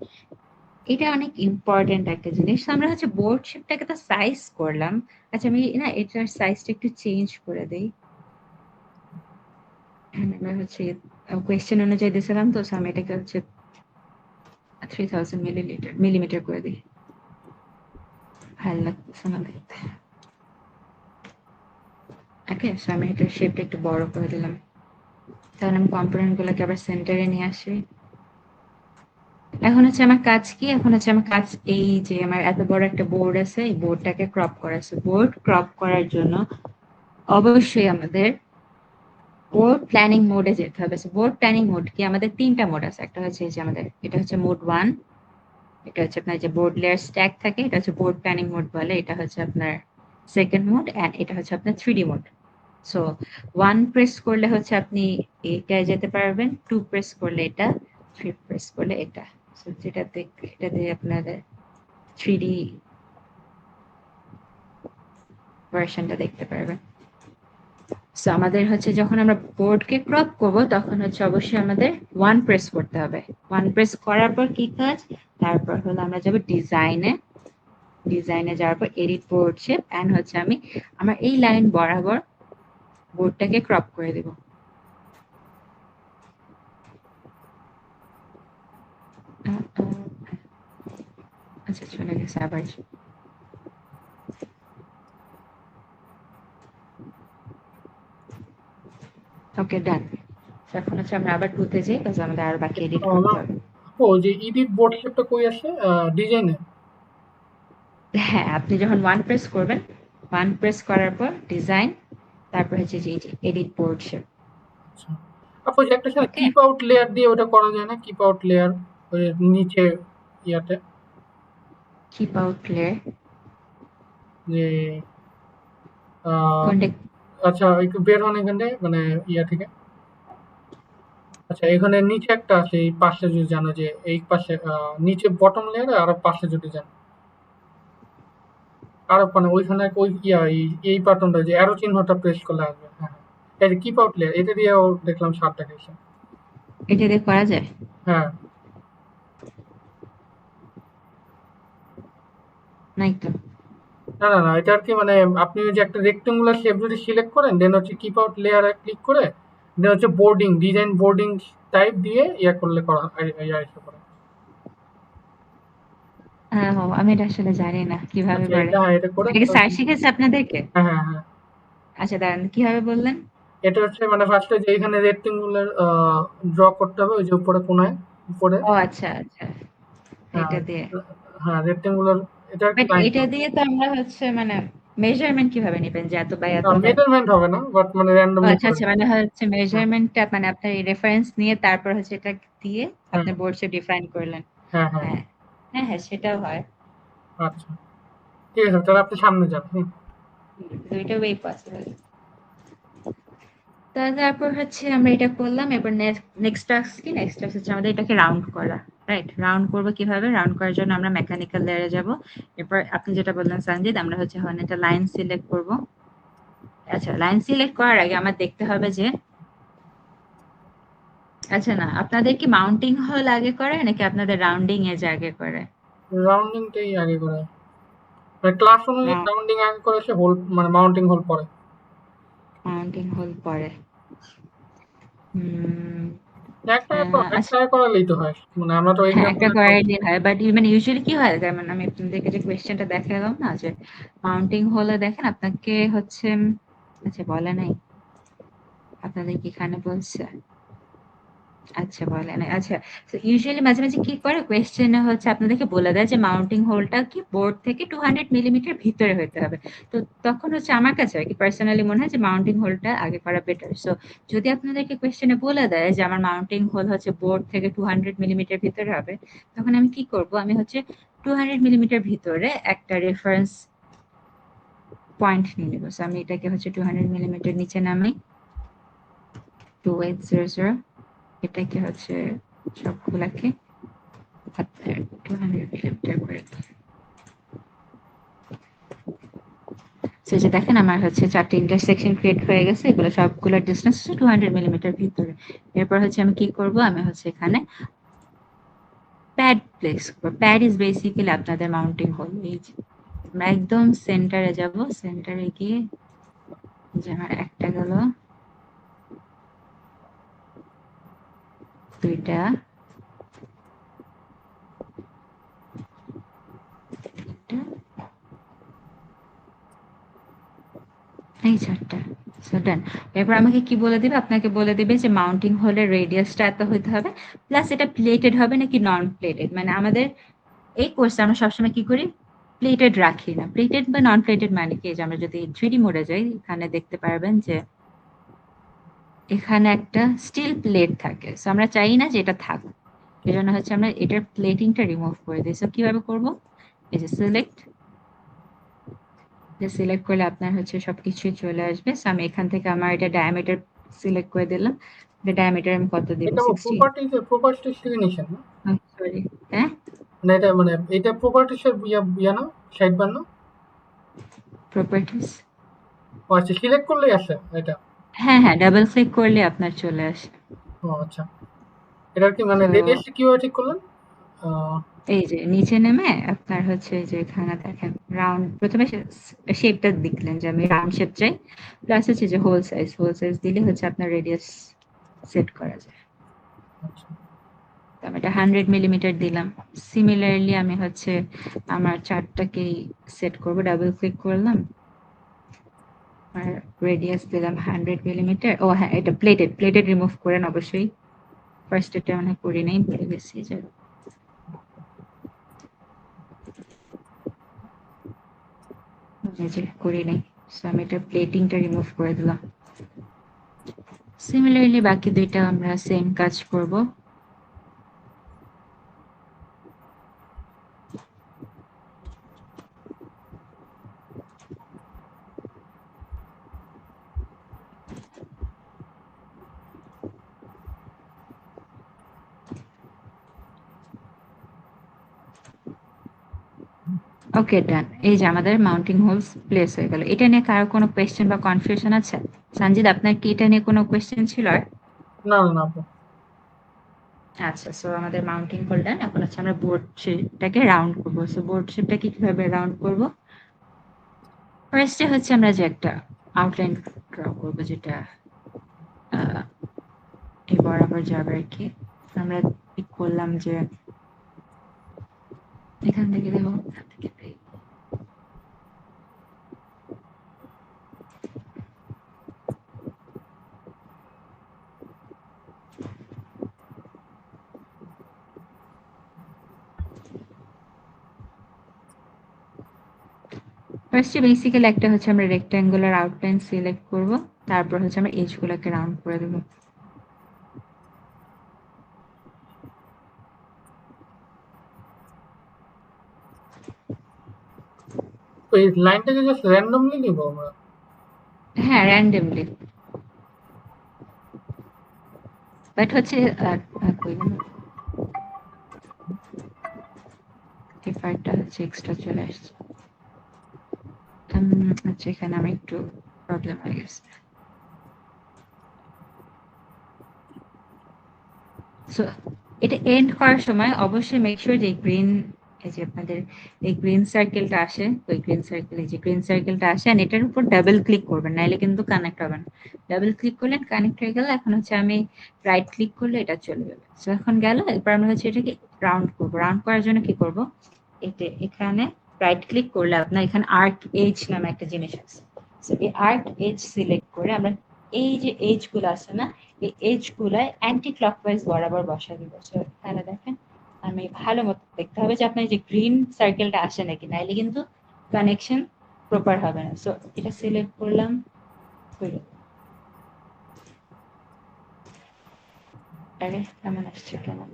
এটা অনেক ইম্পর্টেন্ট একটা জিনিস। আমরা হচ্ছে বোর্ড শেপটাকে তো সাইজ করলাম। আচ্ছা আমি না এটার সাইজটা একটু চেঞ্জ করে দেই। আমরা হচ্ছে কোয়েশ্চেন অনুযায়ী দিয়েছিলাম, তো আমি এটাকে হচ্ছে 3000 মিলিমিটার করে দিই। ভালো লাগতেছে না দেখতে। ওকে, সো আমি এটার শেপটা একটু বড় করে দিলাম। তাহলে আমি কম্পোনেন্ট গুলোকে আবার সেন্টারে নিয়ে আসি। এখন হচ্ছে আমার কাজ কি? এখন হচ্ছে আমার কাজ এই যে আমার এত বড় একটা বোর্ড আছে, এই বোর্ডটাকে ক্রপ করা আছে। বোর্ড ক্রপ করার জন্য অবশ্যই আমাদের বোর্ড প্ল্যানিং মোডে যেতে হবে। বোর্ড প্ল্যানিং মোড কি? আমাদের ৩টা মোড আছে। একটা হচ্ছে এই যে আমাদের এটা হচ্ছে মোড 1, এটা হচ্ছে আপনার যে বোর্ড লেয়ার স্ট্যাক থাকে, এটা হচ্ছে বোর্ড প্ল্যানিং মোড বলে। এটা হচ্ছে আপনার সেকেন্ড মোড, এন্ড এটা হচ্ছে আপনার 3D মোড। সো 1 প্রেস করলে হচ্ছে আপনি এটায় যেতে পারবেন, 2 প্রেস করলে এটা, 3 প্রেস করলে এটা। সো এটা দিয়ে আপনাদের 3D ভার্সনটা দেখতে পারবেন। সো আমাদের হচ্ছে যখন আমরা বোর্ডকে ক্রপ করব তখন হচ্ছে অবশ্যই আমাদের 1 প্রেস করতে হবে। 1 প্রেস করার পর কি কাজ? তারপর হলো আমরা যাব ডিজাইনে যাওয়ার পর এডিট বোর্ড শেপ, এন্ড হচ্ছে আমি আমার এই লাইন বরাবর বোর্ডটাকে ক্রপ করে দেব। আচ্ছা, চলে গেছে আবার। ওকে, ডান। এখন হচ্ছে আমরা আবার 2 তে যাই, কারণ আমাদের আর বাকি এডিট করতে হবে। ওই যে এডিট বোর্ড শেপটা কই আসে ডিজাইনে? হ্যাঁ, আপনি যখন 1 প্রেস করবেন, 1 প্রেস করার পর ডিজাইন, তারপর হচ্ছে যে এডিট বোর্ড শেপ। আচ্ছা, আপু যে একটা সময় ওকে, কিপ আউট লেয়ার দিয়ে ওটা করা যায় না? কিপ আউট লেয়ার ওই নিচে ইয়াতে, কিপ আউট লেয়ার যে আহ, কোনটা? আচ্ছা একটু বের হন এখান থেকে, মানে ইয়া থেকে। আচ্ছা, এখানে নিচে একটা আছে, এই পাশে যদি জানো যে এই পাশে নিচে বটম লেয়ারে আরো পাশে যদি যান, আরো মানে ওইখানে ওই এই বাটনটা যে অ্যারো চিহ্নটা প্রেস করলে আসবে। হ্যাঁ, হ্যাঁ, এই যে কিপ আউট লেয়ার, এটা দিয়েও দেখলাম সাপ দেখাইছে। এটা দিয়ে করা যায়? হ্যাঁ, নাই তো। না, না, না, এটা আর কি মানে আপনি ওই যে একটা রেক্টেঙ্গুলার শেপ যদি সিলেক্ট করেন, দেন হচ্ছে কিপ আউট লেয়ারে ক্লিক করে, দেন হচ্ছে বোর্ডিং, ডিজাইন বোর্ডিং টাইপ দিয়ে ইয়া করলে করা ইয়া এসে করে। ও, আমি এটা আসলে জানি না কিভাবে আচ্ছা, করে। এটা হ্যাঁ, এটা করে এটা কি স্যার শিখেছে আপনাদেরকে? হ্যাঁ, হ্যাঁ, হ্যাঁ। আচ্ছা, দাঁড়ান, কিভাবে বললেন? এটা হচ্ছে মানে ফার্স্টে যে এখানে রেক্টেঙ্গুলার ড্র করতে হবে ওই যে উপরে কোনায়, উপরে। ও আচ্ছা, আচ্ছা, হ্যাঁ, এটা দিয়ে। হ্যাঁ, রেক্টেঙ্গুলার, এটা আর কি বাট লাইন এটা করবে। দিয়ে তো আমরা হচ্ছে মানে মেজারমেন্ট কিভাবে নেবেন যে এত বাই এত হয়? মেজারমেন্ট হবে না, বাট মানে ও র্যান্ডমলি আচ্ছা, করে আচ্ছা, দিবে। মানে হচ্ছে হ্যাঁ, মেজারমেন্টটা মানে আপনার রেফারেন্স নিয়ে তারপর হচ্ছে এটা দিয়ে হ্যাঁ, আপনি বোর্ড শেপ ডিফাইন করলেন। হ্যাঁ, হ্যাঁ, হ্যাঁ, হ্যাঁ, হ্যাঁ, সেটাও হয়। আচ্ছা, ঠিক আছে, তাহলে আপনি সামনে যান। হুম। দুইটা ওয়ে পসিবল। তারপর হচ্ছে আমরা এটা করলাম। এবার নেক্সট টাস্ক কি? নেক্সট টাস্ক হচ্ছে আমাদের এটাকে রাউন্ড করা। রাইট, রাউন্ড করবো কিভাবে? রাউন্ড করার জন্য আমরা মেকানিক্যাল লেয়ারে যাব। এরপর আপনি যেটা বললেন সঞ্জিত, আমরা হচ্ছে এখন একটা লাইন সিলেক্ট করব। আচ্ছা, লাইন সিলেক্ট করার আগে আমার দেখতে হবে যে, আচ্ছা না, আপনাদের কি মাউন্টিং হোল আগে করে নাকি আপনাদের রাউন্ডিং এজ আগে করে? রাউন্ডিংটাই আগে করে, মানে ক্লাস অনুযায়ী রাউন্ডিং আগে করেছে, হোল মানে মাউন্টিং হোল পরে। মাউন্টিং হোল পরে। হুম। আচ্ছা, একটা করালেই তো হয়, মানে আমরা তো হ্যাঁ, একটা এক্সাম্পল করাইলে হয়, বাট মানে ইউজুয়ালি কি হয়, যেমন আমি আপনাদেরকে যে কোয়েশ্চেনটা দেখালাম না, যে মাউন্টিং হলে দেখেন আপনাকে হচ্ছে আচ্ছা বলে নাই, আপনাদের কি এখানে বলছে? আচ্ছা, বলে নাই। আচ্ছা, তো ইউজুয়ালি মাঝে মাঝে কি করে, কোয়েশ্চেনে হচ্ছে আপনাদেরকে বলে দেয় যে মাউন্টিং হোলটা কি বোর্ড থেকে 200 মিলিমিটার ভিতরে হতে হবে। তো তখন হচ্ছে আমার কাছে আর কি পার্সোনালি মনে হয় যে মাউন্টিং হোলটা আগে করা বেটার। সো যদি আপনাদেরকে কোয়েশ্চেনে বলে দেয় যে আমার মাউন্টিং হোল হচ্ছে বোর্ড থেকে 200 মিলিমিটার ভিতরে হবে, তখন আমি কি করব? আমি হচ্ছে 200 মিলিমিটার ভিতরে একটা রেফারেন্স পয়েন্ট নিয়ে নেবো। সো আমি এটাকে হচ্ছে 200 মিলিমিটার নিচে নামাই, 2800, এটাকে হচ্ছে সবগুলাকে আপনার 200 মিলিমিটার করে দিই। সো যে দেখেন আমার হচ্ছে 4টে ইন্টারসেকশন ক্রিয়েট হয়ে গেছে, এগুলো সবগুলো ডিসটেন্স হচ্ছে 200 মিলিমিটার ভিতরে। এরপর হচ্ছে আমি কি করব? আমি হচ্ছে এখানে প্যাড প্লেস করবো। প্যাড ইজ বেসিক্যালি আপনাদের মাউন্টিং হোল। এই যে আমরা একদম সেন্টারে যাব, সেন্টারে গিয়ে যে আমার একটা গেল, দুইটা, তিনটা, এই 4টা। সো ডান। এরপর আমাকে কি বলে দিবে? আপনাকে বলে দিবে যে মাউন্টিং হোলের রেডিয়াসটা এত হইতে হবে। প্লাস এটা প্লেটেড হবে নাকি নন প্লেটেড। মানে আমাদের এই কোর্সে আমরা সবসময় কি করি? প্লেটেড রাখি না। প্লেটেড বা নন প্লেটেড মানে কি? যে আমরা যদি 3D মোডে যাই, এখানে দেখতে পারবেন যে এখানে একটা স্টিল প্লেট থাকে। সো আমরা চাই না যে এটা থাকুক। এজন্য হচ্ছে আমরা এটার প্লেটিংটা রিমুভ করে দিই। সো কিভাবে করব? এই যে সিলেক্ট করলে আপনার হচ্ছে সবকিছুই চলে আসবে। সো আমি এখান থেকে আমার এটা ডায়ামিটার সিলেক্ট করে দিলাম। এটা ডায়ামিটার আমি কত দিব? এটা 16। প্রপার্টিস থেকে নিয়েছেন না? সরি, হ্যাঁ? মানে এটা প্রপার্টিসের ইয়া না? সাইড বার না? প্রপার্টিস। ও আচ্ছা, সিলেক্ট করলেই আসে এটা? হ্যাঁ, ডাবল ক্লিক করলে আপনার চলে আসে। ও আচ্ছা। এটার কি তো রেডিয়াসটা কিভাবে ঠিক করলেন? আহ, এই যে নিচে নেমে আপনার হচ্ছে এই যে এখানে দেখেন রাউন্ড, প্রথমে শেপটা দেখলেন যে আমি রাউন্ড শেপ চাই। প্লাস হচ্ছে যে হোল সাইজ দিলে হচ্ছে আপনার রেডিয়াস সেট করা যায়। আচ্ছা। তো আমি এটা 100 মিলিমিটার দিলাম। সিমিলারলি আমি হচ্ছে আমার চার্টটাকেই সেট করব। ডাবল ক্লিক করলাম আর রেডিয়াস দিলাম 100 মিলিমিটার। ও হ্যাঁ, এটা প্লেটেড রিমুভ করেন অবশ্যই। ফার্স্ট এটা মানে করি নাই, ভুলে গেছি যে করি নাই। সো আমি এটা প্লেটিংটা রিমুভ করে দিলাম। সিমিলারলি বাকি দুইটা আমরা সেম কাজ করব। ওকে, ডান। এই যে আমাদের মাউন্টিং হোলস প্লেস হয়ে গেল। এটা নিয়ে কারো কোনো কোয়েশ্চেন বা কনফিউশন আছে? সঞ্জিত, আপনার কি এটা নিয়ে কোনো কোয়েশ্চেন ছিল আর? না, না, না আপু। আচ্ছা, সো আমাদের মাউন্টিং হোল ডান। এখন হচ্ছে আমরা বোর্ড শেপটাকে রাউন্ড করব। সো বোর্ড শেপটাকে কিভাবে রাউন্ড করব? ফার্স্টে হচ্ছে আমরা যে একটা আউটলাইন ড্র করব, যেটা এই বরাবর যাবে আর কি। আমরা ঠিক করলাম যে এখান থেকে দেখো, এখান থেকে ফার্স্টে বেসিক্যালি একটা হচ্ছে আমরা রেক্ট্যাঙ্গুলার আউটলাইন সিলেক্ট করব। তারপর হচ্ছে আমরা এজগুলোকে রাউন্ড করে দেবো। তো এই লাইনটাকে জাস্ট র্যান্ডমলি নিব আমরা? হ্যাঁ, র্যান্ডমলি। বাট হচ্ছে কই গেল? এই পার্টটা হচ্ছে এক্সট্রা চলে আসছে। আচ্ছা, এখানে আমি একটু প্রবলেম হয়ে গেছে। সো এটা এন্ড করার সময় অবশ্যই মেক শিওর যে গ্রিন, এই যে আপনাদের এই গ্রিন সার্কেলটা আসে, ওই গ্রিন সার্কেল, এই যে গ্রিন সার্কেলটা আসে, আর এটার উপর ডাবল ক্লিক করবেন, নাহলে কিন্তু কানেক্ট হবে না। ডাবল ক্লিক করলেন, কানেক্ট হয়ে গেল। এখন হচ্ছে আমি রাইট ক্লিক করলে এটা চলে যাবে। সো এখন গেল। এরপর আমরা হচ্ছে এটাকে রাউন্ড করবো। রাউন্ড করার জন্য কি করব? এখানে রাইট ক্লিক করলে আপনার এখানে আর্ক এজ নামে একটা জিনিস আছে। সো এই আর্ক এজ সিলেক্ট করে আমরা এই যে এজ গুলো আছে না, এই এজ গুলায় অ্যান্টি ক্লকওয়াইজ বরাবর বসা দিব। সো এখানে দেখেন, আমি ভালো মতো দেখতে হবে যে আপনার যে গ্রিন সার্কেলটা আসে নাকি, নাইলে কিন্তু কানেকশন প্রপার হবে না। সো এটা সিলেক্ট করলাম। আরে কেমন আসছে কেমন?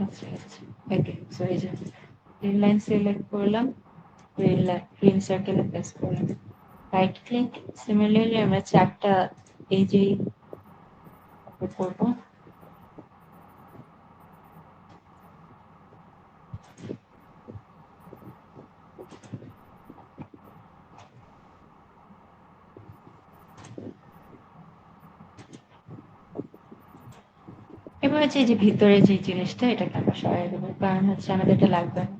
আচ্ছা আচ্ছা, ওকে। সো এই যে গ্রিন লাইন সিলেক্ট করলাম, গ্রিন সার্কেলে প্রেস করলাম, রাইট ক্লিক। সিমিলারলি আমরা চারটা এই যে করবো। এবার হচ্ছে এই যে ভিতরে যে জিনিসটা, এটাকে আমরা সরাই দেবো, কারণ হচ্ছে আমাদের এটা লাগবে না।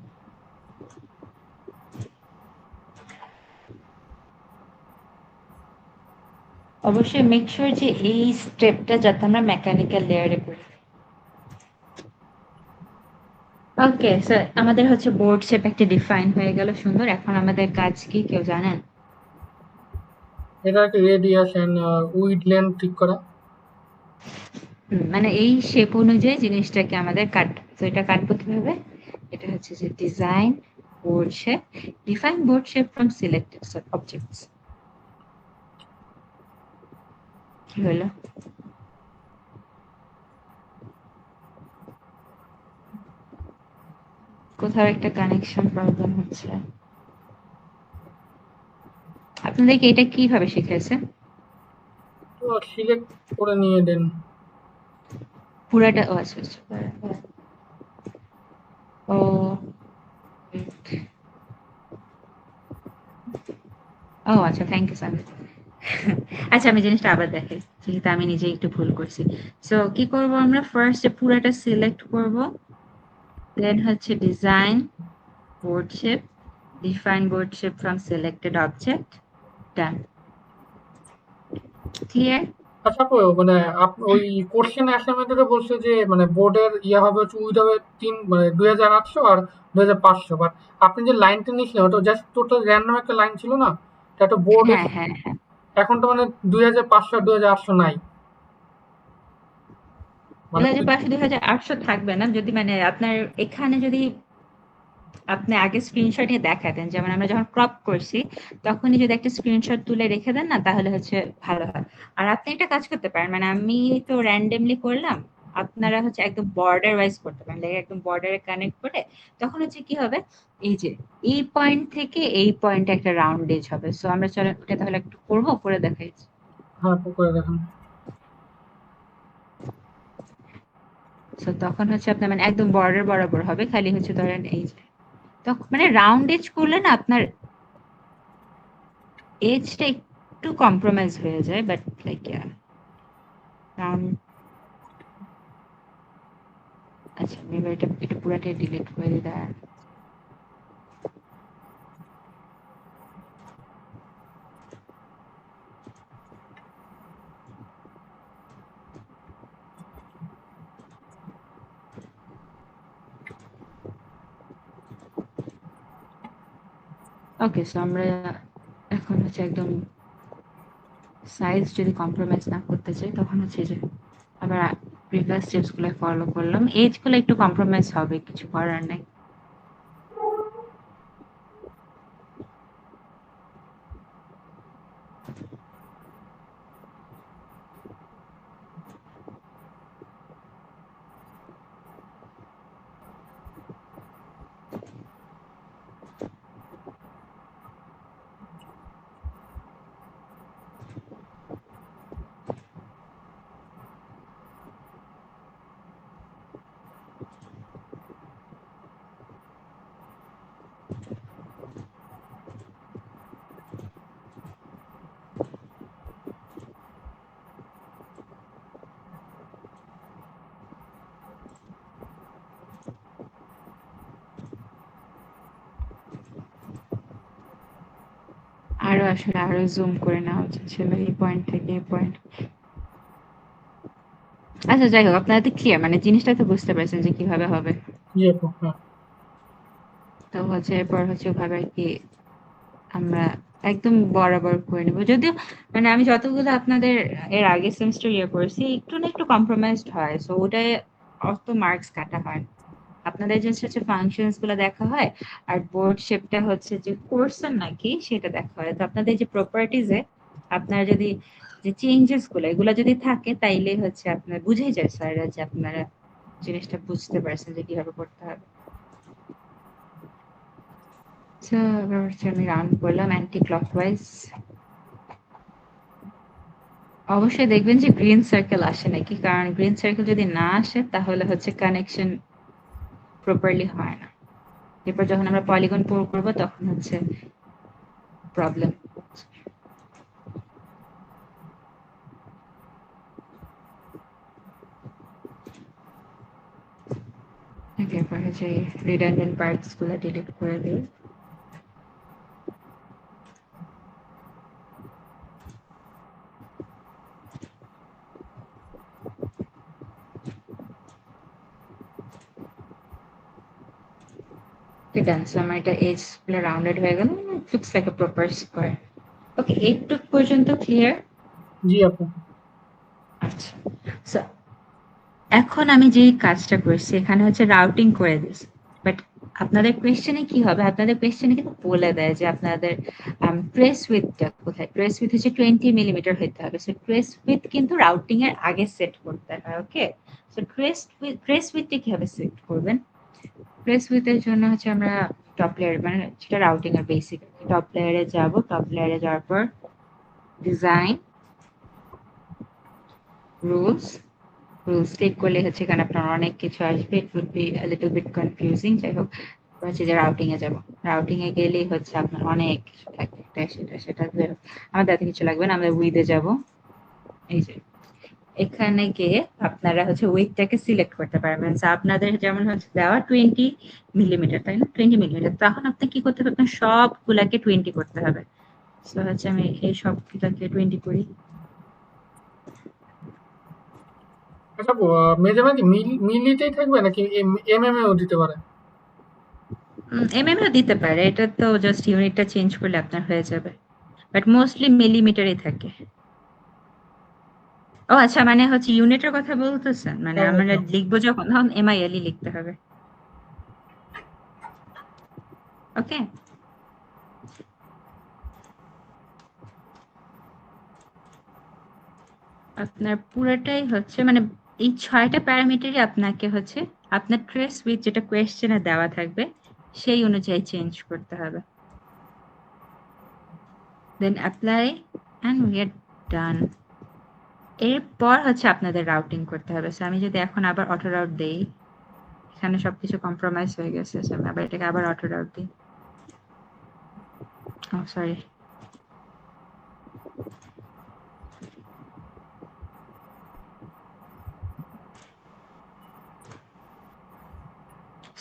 অবশ্যই মেক শিওর যে এই স্টেপটা যাতে আমরা মেকানিক্যাল লেয়ারে করি। ওকে, সো আমাদের হচ্ছে বোর্ড শেপ একটা ডিফাইন হয়ে গেল, সুন্দর। এখন আমাদের কাজ কি কেউ জানেন? এটা একটা রেডিয়াস এন্ড উইড লেন্থ ঠিক করা। মানে এই শেপ অনুযায়ী জিনিসটাকে আমাদের কাটতে, তো এটা কাটবো কিভাবে? এটা হচ্ছে যে design board shape, define board shape from selected objects. কি হলো? কোথাও একটা কানেকশন প্রবলেম হচ্ছে। আপনাদেরকে এটা কিভাবে শিখেছে? তো সিলেক্ট করে নিয়ে দেন। পুরাটা, ও আচ্ছা আচ্ছা। ও ও আচ্ছা, থ্যাংক ইউ স্যার। আচ্ছা, আমি জিনিসটা আবার দেখাই, যেহেতু আমি নিজে একটু ভুল করছি। সো কি করব আমরা? ফার্স্ট পুরাটা সিলেক্ট করব, দেন হচ্ছে design board shape, define board shape from selected object, done. Clear? আচ্ছা আপু, মানে ওই কোশ্চেন অ্যাসাইনমেন্টে বলছে যে মানে বোর্ডের ইয়ে হবে হচ্ছে উইড হবে 2800 আর 2500, বাট আপনি যে লাইনটা নিয়েছিলেন ওটা জাস্ট টোটাল র্যান্ডম একটা লাইন ছিল না, এটা বোর্ডের। হ্যাঁ হ্যাঁ হ্যাঁ। এখন তো মানে 2500 আর 2800 নাই, মানে 2500 2800 থাকবে না, যদি মানে আপনার এখানে যদি আপনি আগে স্ক্রিনশট নিয়ে দেখাতেন, যেমন আমরা যখন ক্রপ করছি তখনই যদি একটা স্ক্রিনশট তুলে রেখে দেন না, তাহলে হচ্ছে ভালো হয়। আর আপনি একটা কাজ করতে পারেন, মানে আমি তো র্যান্ডমলি করলাম, আপনারা হচ্ছে একদম বর্ডার ওয়াইজ করতে পারেন, like একদম বর্ডারে কানেক্ট করে। তখন হচ্ছে কি হবে, এই যে এই পয়েন্ট থেকে এই পয়েন্টে একটা রাউন্ড এজ হবে। সো আমরা চলো এটা তাহলে একটু করবো, করে দেখাই। হ্যাঁ আপু করে দেখেন। সো তখন হচ্ছে আপনার মানে একদম বর্ডার বরাবর হবে, খালি হচ্ছে ধরেন এই যে, তখন মানে রাউন্ড এজ করলে না আপনার এজটা একটু কম্প্রোমাইজ হয়ে যায়, বাট লাইক রাউন্ড। আচ্ছা, আমি এবার এটা পুরাটাই ডিলিট করে দিই। ওকে, সো আমরা এখন হচ্ছে একদম সাইজ যদি কম্প্রোমাইজ না করতে চাই, তখন হচ্ছে যে আবার প্রিভিয়াস স্টেপস গুলো ফলো করলাম। এজ গুলো একটু কম্প্রোমাইজ হবে, কিছু করার নাই। আরো আসলে আরো জুম করে নেওয়া উচিত ছিল এই পয়েন্ট থেকে এই পয়েন্ট। আচ্ছা, যাই হোক, আপনারা তো ক্লিয়ার, মানে জিনিসটা তো বুঝতে পারছেন যে কিভাবে হবে। জি আপু, হ্যাঁ। তো হচ্ছে এরপর হচ্ছে ওভাবে আর কি আমরা একদম বরাবর করে নেবো। যদিও মানে আমি যতগুলো আপনাদের এর আগে সেমিস্টার ইয়ে করেছি, একটু না একটু কম্প্রোমাইজড হয়, সো ওটাই অত মার্কস কাটা হয় না। আপনাদের জাস্ট হচ্ছে ফাংশনস গুলো দেখা হয়, আর বোর্ড শেপটা হচ্ছে যে করছেন নাকি সেটা দেখা হয়। তো আপনাদের যে প্রপার্টিজে আপনারা যদি যে চেঞ্জেস গুলো এগুলো যদি থাকে, তাইলে হচ্ছে আপনার বুঝেই যায় স্যাররা যে আপনারা জিনিসটা বুঝতে পারছেন যে কিভাবে করতে হবে। So, এবার হচ্ছে আমি রান করলাম অ্যান্টি ক্লকওয়াইজ। অবশ্যই দেখবেন যে গ্রিন সার্কেল আসে নাকি, কারণ গ্রিন সার্কেল যদি না আসে তাহলে হচ্ছে কানেকশন প্রপারলি হয় না। এরপর যখন আমরা পলিগন পোর করবো তখন হচ্ছে প্রবলেম। এরপর হচ্ছে রিডান্ডেন্ট পার্টস গুলো ডিলিট করে দিই। ওকে ডান। সো আমার এটা এজ গুলো রাউন্ডেড হয়ে গেল, looks like a proper square. Okay, এইটুক পর্যন্ত ক্লিয়ার? জি আপু। আচ্ছা, সো এখন আমি যেই কাজটা করছি এখানে হচ্ছে রাউটিং করে দিচ্ছি, বাট আপনাদের কোয়েশ্চেনে কি হবে, আপনাদের কোয়েশ্চেনে কিন্তু বলে দেয় যে আপনাদের ট্রেস উইথটা কোথায়। ট্রেস উইথ হচ্ছে 20 মিলিমিটার হতে হবে। সো ট্রেস উইথ কিন্তু রাউটিং এর আগে সেট করতে হয়। ওকে, সো ট্রেস উইথটা কিভাবে সেট করবেন? ট্রেস উইথ এর জন্য হচ্ছে আমরা টপ লেয়ার, মানে সেটা রাউটিং এর বেসিক, টপ লেয়ারে যাব। টপ লেয়ারে যাওয়ার পর ডিজাইন, রুলস, রুলস ক্লিক করলে হচ্ছে এখানে আপনার অনেক কিছু আসবে। It would be a little bit confusing. যাই হোক, হচ্ছে যে রাউটিং এ যাব। রাউটিং এ গেলেই হচ্ছে আপনার অনেক কিছু থাকে, সেটা আমাদের এত কিছু লাগবে না। আমরা উইথে যাব। এই যে এখানে গিয়ে আপনারা হচ্ছে উইথটাকে সিলেক্ট করতে পারবেন। আপনাদের যেমন হচ্ছে দেওয়া 20 মিলিমিটার, তাই না? 20 মিলিমিটার। তখন আপনি কি করতে হবে, আপনার সবগুলাকে 20 করতে হবে। সো হচ্ছে আমি এই সবগুলাকে 20 করি। আচ্ছা আপু, মেজারমেন্ট কি মিলিতেই থাকবে নাকি এমএম এও দিতে পারে? এমএম এও দিতে পারে, এটা তো জাস্ট ইউনিটটা চেঞ্জ করলে আপনার হয়ে যাবে, বাট মোস্টলি মিলিমিটারই থাকে। ও আচ্ছা, মানে হচ্ছে ইউনিটের কথা বলতেছেন, মানে হ্যাঁ আমরা হ্যাঁ। লিখবো যখন তখন এমআইএলই লিখতে হবে। ওকে, আপনার পুরোটাই হচ্ছে মানে এই 6টা প্যারামিটারই আপনাকে হচ্ছে আপনার ট্রেস উইথ যেটা কোয়েশ্চেনে দেওয়া থাকবে সেই অনুযায়ী চেঞ্জ করতে হবে। Then apply and we are done. এরপর হচ্ছে আপনাদের রাউটিং করতে হবে। সো আমি যদি এখন আবার অটো রাউট দেই, এখানে সবকিছু কম্প্রোমাইজ হয়ে গেছে। সো আমি আবার এটাকে আবার অটো রাউট দিই। ও সরি।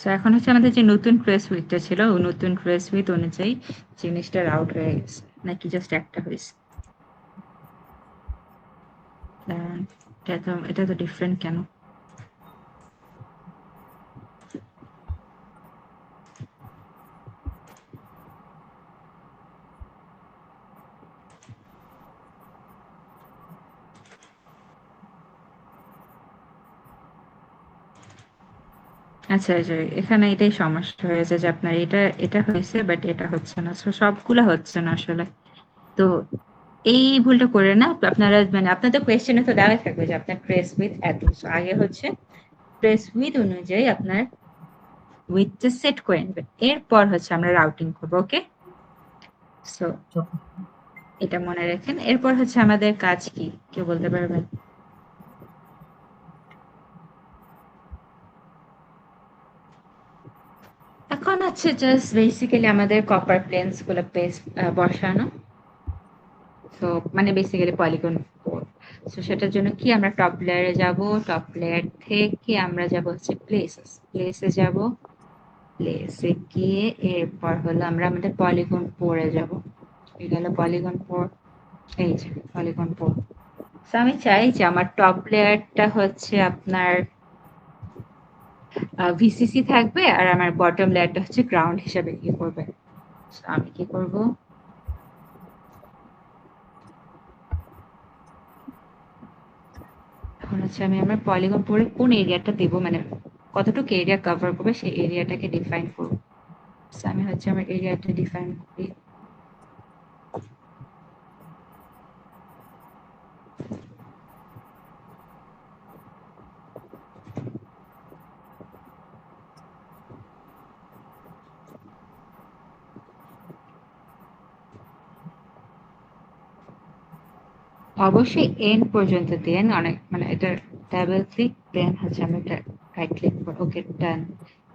সো এখন হচ্ছে আমাদের যে নতুন ট্রেস উইথটা ছিল, ওই নতুন ট্রেস উইথ অনুযায়ী জিনিসটা রাউট হয়ে গেছে, নাকি জাস্ট একটা হয়েছে? এটা তো ডিফারেন্ট কেন? আচ্ছা, এই যে এখানে এটাই সমস্যা হয়েছে যে আপনার এটা এটা হয়েছে বাট এটা হচ্ছে না। সো সবগুলা হচ্ছে না আসলে। তো এই ভুলটা করে না আপনারা, মানে আপনাদের কোয়েশ্চেনে তো দেওয়াই থাকবে যে আপনার ট্রেস উইথ এত। So আগে হচ্ছে ট্রেস উইথ অনুযায়ী আপনার উইথটা সেট করে নেবেন, এরপর হচ্ছে আমরা রাউটিং করবো। ওকে, সো আচ্ছা আপু। এটা মনে রাখেন। এরপর হচ্ছে আমাদের কাজ কি, কেউ বলতে পারবেন? এখন হচ্ছে জাস্ট বেসিক্যালি আমাদের কপার প্লেনস গুলো বসানো। তো মানে বেসিক্যালি পলিগন 4। সো সেটার জন্য কি আমরা টপ লেয়ারে যাব। টপ লেয়ার থেকে আমরা যাব হচ্ছে প্লেসে যাব। প্লেসে গিয়ে এরপর হলো আমরা আমাদের পলিগন 4 এ যাব। এটা হলো পলিগন 4। এই যে পলিগন 4। সো আমি চাই যে আমার টপ লেয়ারটা হচ্ছে আপনার ভিসিসি থাকবে, আর আমার বটম লেয়ারটা হচ্ছে গ্রাউন্ড হিসাবে ইয়ে করবে। So আমি কি করব, এখন হচ্ছে আমি আমার পলিগন পরে কোন এরিয়াটা দেব, মানে কতটুকু এরিয়া কভার করবে সেই এরিয়াটাকে ডিফাইন করব। So আমি হচ্ছে আমার এরিয়াটা ডিফাইন করি। অবশ্যই এন্ড পর্যন্ত দেন, অনেক মানে এটা ডাবল ক্লিক দেন হচ্ছে আমি এটা রাইট ক্লিক করব। ওকে ডান।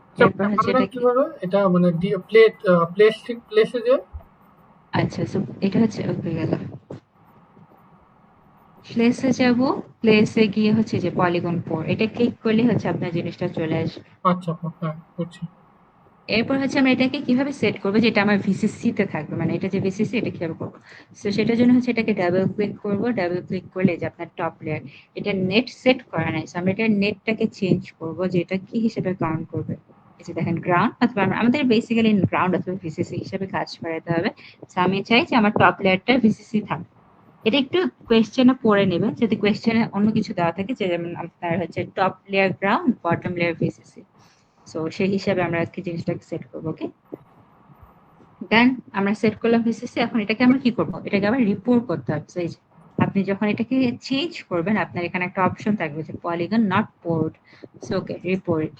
আচ্ছা এরপর হচ্ছে পারবেন এটা কি, কিভাবে এটা মানে প্লেসে যে? আচ্ছা সো এটা হচ্ছে ওকে গেল। প্লেসে যাব। প্লেসে গিয়ে হচ্ছে যে পলিগন 4 এটা ক্লিক করলে হচ্ছে আপনার জিনিসটা চলে আসবে। আচ্ছা আপু, হ্যাঁ বুঝছি। এরপর হচ্ছে আমরা এটাকে কিভাবে সেট করবো, যেটা আমার ভিসিসি তে থাকবে, মানে এটা যে ভিসিসি এটা কিভাবে করবো। তো সেটার জন্য হচ্ছে এটাকে ডাবল ক্লিক করব। ডাবল ক্লিক করলে যে আপনার টপ লেয়ার, এটা নেট সেট করা নাই। So আমরা এটা নেটটাকে চেঞ্জ করব, যে এটা কি হিসেবে কাউন্ট করবে। এই যে দেখেন গ্রাউন্ড অথবা আমাদের বেসিক্যালি গ্রাউন্ড অথবা ভিসিসি হিসেবে কাজ করাতে হবে। তো আমি চাই যে আমার টপ লেয়ারটা ভিসিসি থাকবে। এটা একটু কোয়েশ্চেনে পড়ে নেবেন, যদি কোয়েশ্চেনে অন্য কিছু দেওয়া থাকে যে যেমন আপনার হচ্ছে top layer ground, bottom layer VCC. So সেই হিসাবে আমরা কি জিনিসটাকে সেট করবো। ওকে, দেন আমরা সেট করলাম ভিসিসি। এখন এটাকে আমরা কি করবো, এটাকে আবার রিপোর্ট করতে হবে। So, এই যে আপনি যখন এটাকে চেঞ্জ করবেন, আপনার এখানে একটা অপশন থাকবে যে polygon not port. So okay, report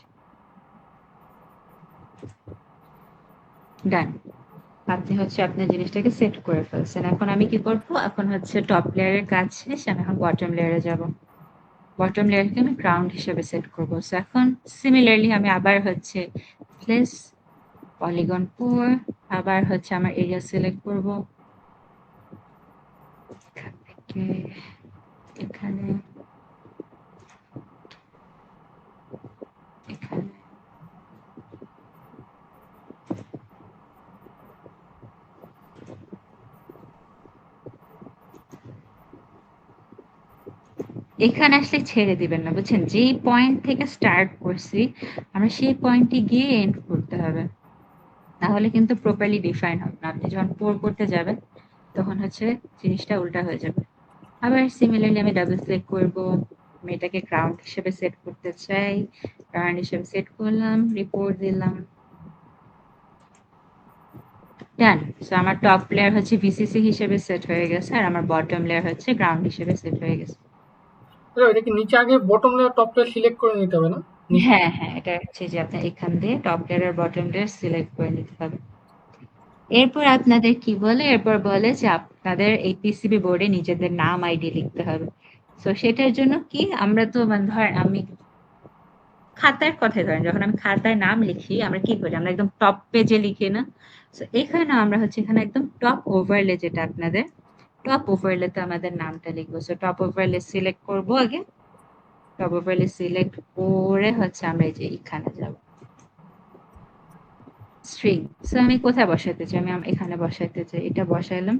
done. আপনি হচ্ছে আপনার জিনিসটাকে সেট করে ফেলছেন। এখন আমি কি করবো, এখন হচ্ছে টপ লেয়ারের কাজ শেষ, আমি এখন বটম লেয়ারে যাব। বটম লেয়ারকে আমি গ্রাউন্ড হিসেবে সেট করবো। সো এখন সিমিলারলি আমি আবার হচ্ছে প্লেস পলিগন 4, আবার হচ্ছে আমার এরিয়া সিলেক্ট করব, এখানে এখানে এখানে আসলে ছেড়ে দিবেন না, বুঝছেন? যেই পয়েন্ট থেকে স্টার্ট করছি আমরা সেই পয়েন্টে গিয়ে এন্ড করতে হবে, তাহলে কিন্তু প্রপারলি ডিফাইন হবে না। আপনি যখন পোর করতে যাবেন তখন হচ্ছে জিনিসটা উল্টা হয়ে যাবে। আবার সিমিলারলি আমি ডাবল সিলেক্ট করবো, আমি এটাকে গ্রাউন্ড হিসেবে সেট করতে চাই, গ্রাউন্ড হিসেবে সেট করলাম, রিপোর্ট দিলাম, ডান। সো আমার টপ লেয়ার হচ্ছে ভিসিসি হিসেবে সেট হয়ে গেছে, আর আমার বটম লেয়ার হচ্ছে গ্রাউন্ড হিসেবে সেট হয়ে গেছে। এটা কি নিচে আগে bottom layer top layer select করে নিতে হবে না নিচে? হ্যাঁ হ্যাঁ, এটা হচ্ছে যে আপনার এখান দিয়ে টপ লেয়ার আর বটম লেয়ার সিলেক্ট করে নিতে হবে। এরপর আপনাদের কি বলে, এরপর বলে যে আপনাদের এই পিসিবি বোর্ডে নিজেদের নাম আইডি লিখতে হবে। তো সেটার জন্য কি, আমরা তো মানে ধরেন আমি খাতার কথাই ধরেন, যখন আমি খাতায় নাম লিখি আমরা কি করি, আমরা একদম টপ পেজে লিখি না? তো এখানে আমরা হচ্ছে এখানে একদম টপ ওভারলে, যেটা আপনাদের টপ ওভারলেতে আমাদের নামটা লিখবো। সো টপ ওভারলে সিলেক্ট করব আগে, টপ ওভারলে সিলেক্ট করে হচ্ছে আমরা এই যে এখানে যাব স্ট্রিং। সো আমি কোথায় বসাতে চাই, আমি এখানে বসাতে চাই, এটা বসাইলাম।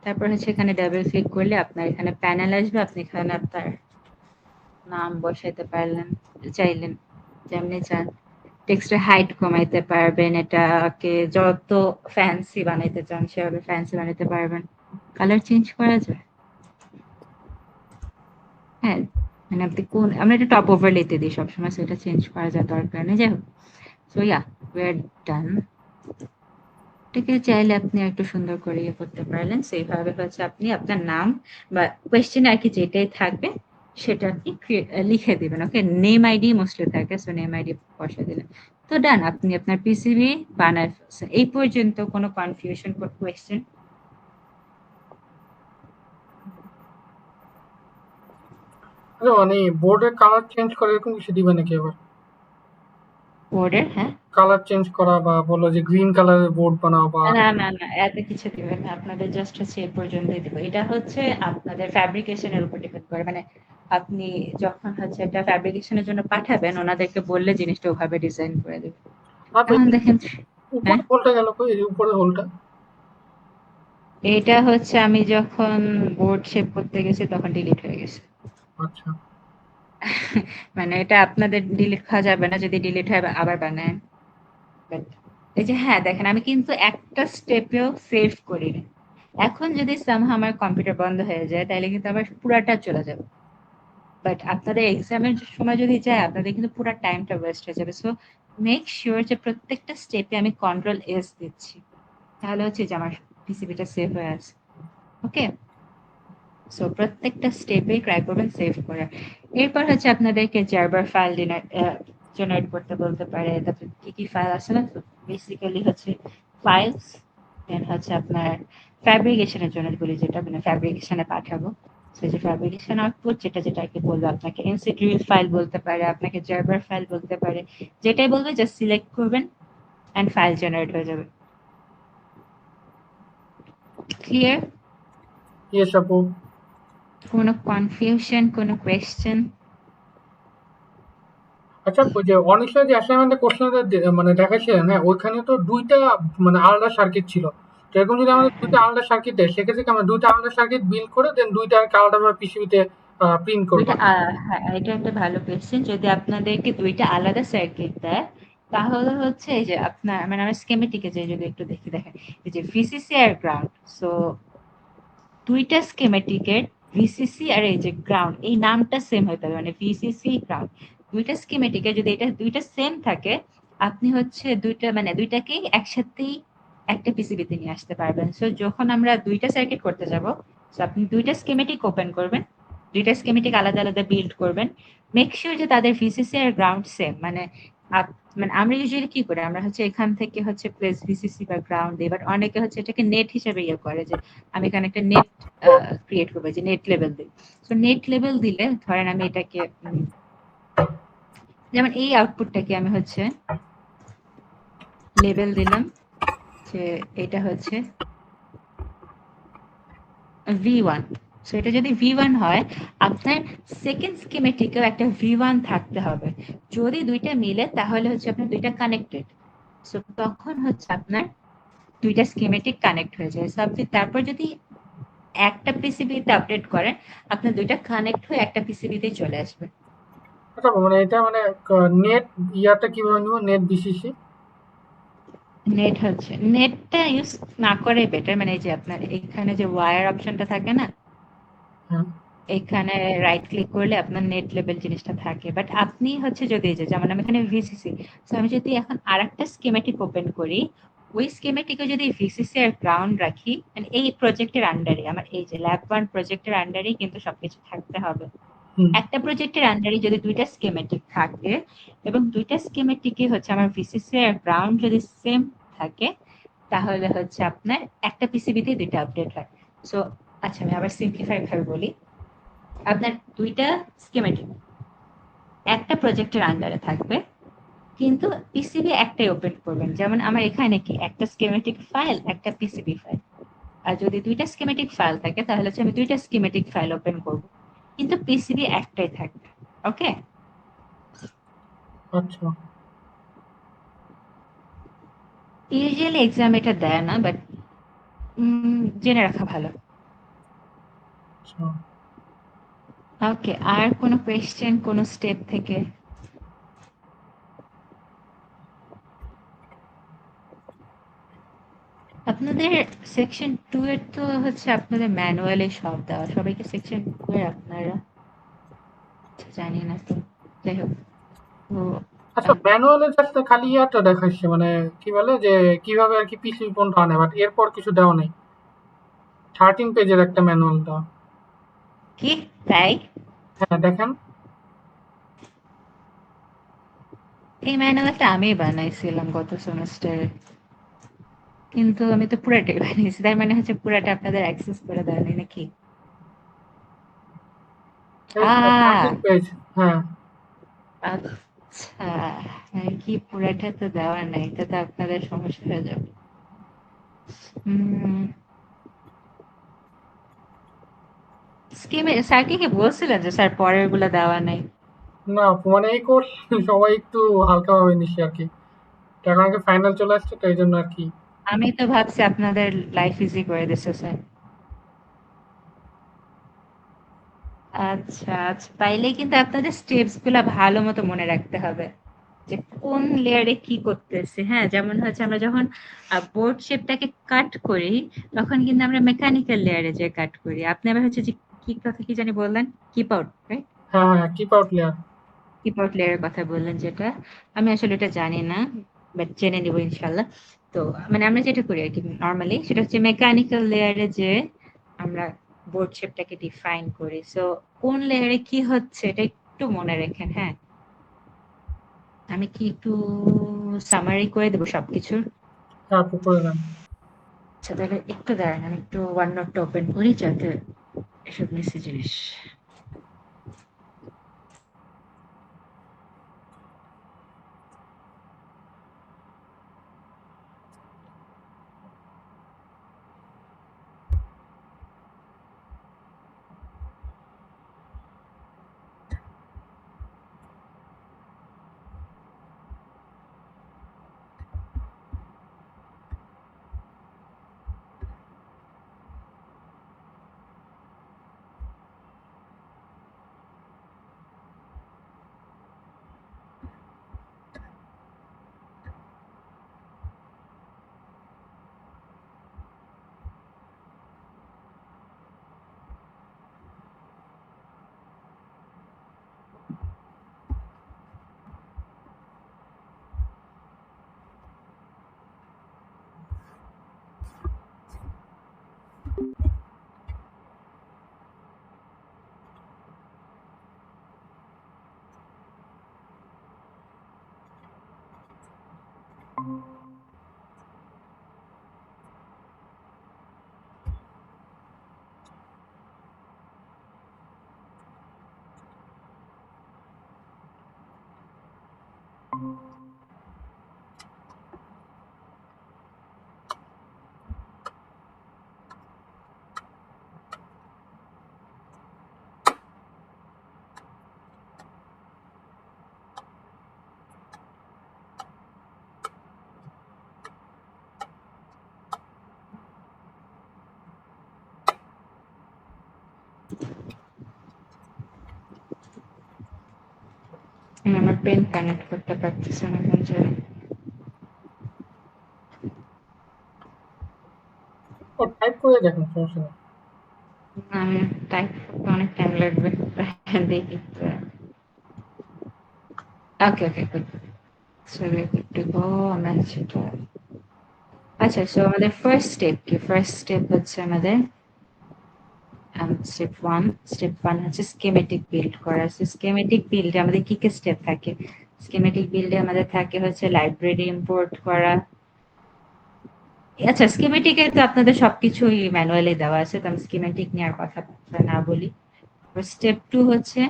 তারপর হচ্ছে এখানে ডাবল ক্লিক করলে আপনার এখানে প্যানেল আসবে, আপনি এখানে আপনার নাম বসাইতে পারলেন, চাইলেন যেমনি চান। টেক্সটের হাইট কমাইতে পারবেন, এটাকে যত ফ্যান্সি বানাইতে চান সেভাবে ফ্যান্সি বানাইতে পারবেন। কালার চেঞ্জ করা যায়, হ্যাঁ, মানে আপনি কোন, আমরা এটা টপ ওভারলেতে দিই সবসময়, সেটা চেঞ্জ করা যায়, দরকার নেই। যাই হোক, সো ইয়া, উই আর ডান। এটাকে চাইলে আপনি একটু সুন্দর করে ইয়ে করতে পারলেন। সেইভাবে হচ্ছে আপনি আপনার নাম বা কোয়েশ্চেন আর কি যেটাই থাকবে সেটা আপনি লিখে দিবেন। ওকে, নেম আইডি মোস্টলি থাকে, সো নেম আইডি বসে দিলেন। তো ডান, আপনি আপনার পিসিবি বানায় ফেলছেন। এই পর্যন্ত কোনো কনফিউশন, কোনো কোয়েশ্চেন? আচ্ছা, মানে বোর্ডের কালার চেঞ্জ করে এরকম কিছু দিবে নাকি আবার? বোর্ডের, হ্যাঁ? কালার চেঞ্জ করা বা বলো যে গ্রিন কালারের বোর্ড বানাও বা না না না, এত কিছু দিবেন না, আপনাদের জাস্ট হচ্ছে এই পর্যন্তই দিব। এটা হচ্ছে আপনাদের ফ্যাব্রিকেশনের উপর ডিপেন্ড করে, মানে আপনি যখন হচ্ছে এটা ফ্যাব্রিকেশনের জন্য পাঠাবেন ওনাদেরকে বললে জিনিসটা ওভাবে ডিজাইন করে দেবে। আচ্ছা, এখন দেখেন, হ্যাঁ, উপরে হোলটা গেল কই? এই যে উপরে হোলটা? এটা হচ্ছে আমি যখন বোর্ড শেপ করতে গেছি তখন ডিলিট হয়ে গেছে। আচ্ছা। মানে এটা আপনাদের ডিলিট করা যাবে না, যদি ডিলিট হয় আবার বানায়। But এই যে হ্যাঁ দেখেন, আমি কিন্তু একটা স্টেপেও সেভ করিনি। এখন যদি সামহাও আমার কম্পিউটার বন্ধ হয়ে যায় তাহলে কিন্তু আবার পুরাটা চলে যাবে। বাট আপনাদের এক্সামের সময় যদি যায় আপনাদের কিন্তু পুরো টাইমটা ওয়েস্ট হয়ে যাবে। সো মেক শিওর যে প্রত্যেকটা স্টেপে আমি কন্ট্রোল এস দিচ্ছি, তাহলে হচ্ছে যে আমার পিসিবিটা সেভ হয়ে আছে। ওকে, সো প্রত্যেকটা স্টেপে ট্রাই করবেন সেভ করার। এরপর হচ্ছে আপনাদেরকে জারবার ফাইল জেনারেট করতে বলতে পারে। তারপর কি কি ফাইল আছে না, বেসিক্যালি হচ্ছে ফাইলস, দেন হচ্ছে আপনার ফ্যাব্রিকেশনের জন্য বলি, যেটা মানে ফ্যাব্রিকেশনে পাঠাবো। সেই যে ফ্যাব্রিকেশন আউটপুট, যেটা যেটা আর কি বলবো, আপনাকে এনসিডিউল ফাইল বলতে পারে, আপনাকে জারবার ফাইল বলতে পারে, যেটাই বলবে জাস্ট সিলেক্ট করবেন এন্ড ফাইল জেনারেট হয়ে যাবে। ক্লিয়ার? ইয়েস আপু। কোনো কনফিউশন, কোনো কোয়েশ্চেন? আচ্ছা, ওই যে অনিশা যে অ্যাসাইনমেন্টে কোশ্চেনটা মানে দেখাচ্ছিলেন, হ্যাঁ, ওইখানে তো ২ টা মানে আলাদা সার্কিট ছিল। তো এরকম যদি আমাদের ২ টা আলাদা সার্কিট দেয় সেক্ষেত্রে কি আমরা ২ টা আলাদা সার্কিট বিল্ড করে দেন ২ টাকে আলাদাভাবে পিসিবিতে প্রিন্ট করব? দুইটা হ্যাঁ, এটা একটা ভালো কোয়েশ্চেন। যদি আপনাদেরকে দুইটা আলাদা সার্কিট দেয় তাহলে হচ্ছে এই যে আপনার মানে আমরা স্কেমেটিকে যে যদি একটু দেখেন এই যে ভিসিসি আর গ্রাউন্ড, সো দুইটা স্কেমেটিকের ভিসিসি আর এই যে গ্রাউন্ড এই নামটা সেম হতে হবে, মানে ভিসিসি গ্রাউন্ড দুইটা স্কিমেটিকে যদি এটা দুইটা সেম থাকে, আপনি হচ্ছে দুইটা মানে দুইটাকেই একসাথেই একটা পিসিবিতে নিয়ে আসতে পারবেন। সো যখন আমরা দুইটা সার্কিট করতে যাব, সো আপনি দুইটা স্কিমেটিক ওপেন করবেন, দুইটা স্কিমেটিক আলাদা আলাদা বিল্ড করবেন, মেক শিওর যে তাদের ভিসিসি আর গ্রাউন্ড সেম। মানে মানে আমরা ইউজুয়ালি কি করি, আমরা হচ্ছে এখান থেকে হচ্ছে প্লেস ভিসিসি বা গ্রাউন্ড দিই, বাট অনেকে হচ্ছে এটাকে নেট হিসেবে ইয়ে করে যে আমি এখানে একটা নেট ক্রিয়েট করবো, যে নেট লেভেল দিই। সো নেট লেভেল দিলে ধরেন আমি এটাকে যেমন এই আউটপুটটাকে আমি হচ্ছে লেভেল দিলাম যে এটা হচ্ছে V1। সো এটা যদি V1 হয়, আপনার সেকেন্ড স্কিমেটিকেও একটা V1 থাকতে হবে। যদি দুইটা মিলে তাহলে হচ্ছে আপনার দুইটা কানেক্টেড। সো তখন হচ্ছে আপনার দুইটা স্কিমেটিক কানেক্ট হয়ে যায়। সো আপনি তারপর যদি একটা পিসিবিতে আপডেট করেন, আপনার দুইটা কানেক্ট হয়ে একটা পিসিবিতে চলে আসবে। আচ্ছা মানে এটা মানে নেট ইয়াটা কিভাবে নিব, নেট বিসিসি? নেট হচ্ছে নেটটা ইউজ না করে বেটার, মানে এই যে আপনার এখানে যে ওয়্যার অপশনটা থাকে না, হ্যাঁ। এখানে রাইট ক্লিক করলে আপনার নেট লেভেল জিনিসটা থাকে। বাট আপনি হচ্ছে যদি এই যে যেমন আমি এখানে ভিসিসি, সো আমি যদি এখন আরেকটা স্কিমেটিক ওপেন করি, ওই স্কিমেটিকে যদি ভিসিসি আর গ্রাউন্ড রাখি, মানে এই প্রজেক্টের আন্ডারে আমার এই যে ল্যাব ওয়ান প্রজেক্টের আন্ডারেই কিন্তু সবকিছু থাকতে হবে। হুম। একটা প্রজেক্টের আন্ডারে যদি দুইটা স্কিমেটিক থাকে এবং দুইটা স্কিমেটিকে হচ্ছে আমার ভিসিসি আর গ্রাউন্ড যদি সেম থাকে, তাহলে হচ্ছে আপনার একটা পিসিবিতে দুইটা আপডেট হয়। সো আচ্ছা আমি আবার সিম্পলিফাই ভাবে বলি, আপনার দুইটা স্কিমেটিক একটা প্রজেক্টের আন্ডারে থাকবে, কিন্তু পিসিবি একটাই ওপেন করবেন। যেমন আমার এখানে কি একটা স্কিমেটিক ফাইল একটা পিসিবি ফাইল, আর যদি দুইটা স্কিমেটিক ফাইল থাকে তাহলে হচ্ছে আমি দুইটা স্কিমেটিক ফাইল ওপেন করব, কিন্তু পিসিবি একটাই থাকবে। ওকে, আচ্ছা। ইউজুয়ালি এক্সাম এটা দেয় না, বাট জেনে রাখা ভালো। আচ্ছা। ওকে, আর কোনো কোয়েশ্চেন কোনো স্টেপ থেকে? আপনাদের সেকশন 2 এর তো হচ্ছে আপনাদের ম্যানুয়ালি সব দেওয়া, সবাইকে সেকশন 2 এর আপনারা জানি না তো, যাই হোক। তো আচ্ছা ম্যানুয়ালে জাস্ট খালি ইয়াটা দেখাচ্ছে, মানে কি বলে যে কিভাবে আর কি পিসি কোনটা আনে, বাট এরপর কিছু দেওয়া নেই। 13 পেজের একটা ম্যানুয়াল দেওয়া। কি তাই? হ্যাঁ দেখেন। এই ম্যানুয়ালটা আমি বানাইছিলাম গত সেমিস্টারে, কিন্তু আমি তো পুরাটাই বানিয়েছি, তার মানে হচ্ছে পুরাটা আপনাদের অ্যাক্সেস করে দেওয়া নেই নাকি? এই তো আহ 13 পেজ। হ্যাঁ। আচ্ছা, কি পুরাটা তো দেওয়া নাই, তাতে আপনাদের সমস্যা হয়ে যাবে। হুম, স্কিমে স্যারকে কি বলছিলেন যে স্যার পরের গুলা দেওয়া নাই? না মানে এই কোর্স সবাই একটু হালকাভাবে নিচ্ছে আর কি। তো এখন আগে ফাইনাল চলে আসছে তো এই জন্য আর কি। আমি তো ভাবছি আপনাদের লাইফ ইজি করে দিচ্ছে স্যার। আচ্ছা আচ্ছা, তাইলে কিন্তু আপনাদের স্টেপস গুলা ভালো মতো মনে রাখতে হবে, যে কোন লেয়ারে কি করতেছে। হ্যাঁ, যেমন হচ্ছে আমরা যখন বোর্ড শেপটাকে কাট করি, তখন কিন্তু আমরা মেকানিক্যাল লেয়ারে যে কাট করি। আপনি আবার হচ্ছে যে কি কথা কি জানি বললেন, কিপ আউট, রাইট? হ্যাঁ হ্যাঁ, keep out layer. Keep out লেয়ারের কথা বললেন, যেটা আমি আসলে এটা জানি না, বাট জেনে নিব ইনশাল্লাহ। তো মানে আমরা যেটা করি আর কি নর্মালি, সেটা হচ্ছে মেকানিক্যাল লেয়ারে যে আমরা বোর্ড শেপটাকে ডিফাইন করি। সো কোন লেয়ারে কি হচ্ছে এটা একটু মনে রাখেন। হ্যাঁ, আমি কি একটু সামারি করে দেবো সবকিছুর? হ্যাঁ আপু করে দেন। আচ্ছা তাহলে একটু দাঁড়ান, আমি একটু ওয়ান নোটটা ওপেন করি যাতে এসব মিশে জিনিস। আমি আমার পেন কানেক্ট করতে পারতেছি না কোন জায়গায়। ও টাইপ করে দেখুন, সমস্যা নেই। আমি টাইপ করতে অনেক টাইম লাগবে, দেখি। Okay okay good. So we good to go. আমরা সেটা আচ্ছা, সো আমাদের ফার্স্ট স্টেপ কি? ফার্স্ট স্টেপ হচ্ছে আমাদের স্টেপ ওয়ান হচ্ছে স্কিমেটিক বিল্ড করা। স্কিমেটিক বিল্ডে আমাদের কি কি স্টেপ থাকে? স্কিমেটিক বিল্ডে আমাদের থাকে হচ্ছে লাইব্রেরি ইম্পোর্ট করা। আচ্ছা, স্কিমেটিকে তো আপনাদের সবকিছুই ম্যানুয়ালি দেওয়া আছে, তো আমি স্কিমেটিক নিয়ে আর কথা না বলি। স্টেপ টু হচ্ছে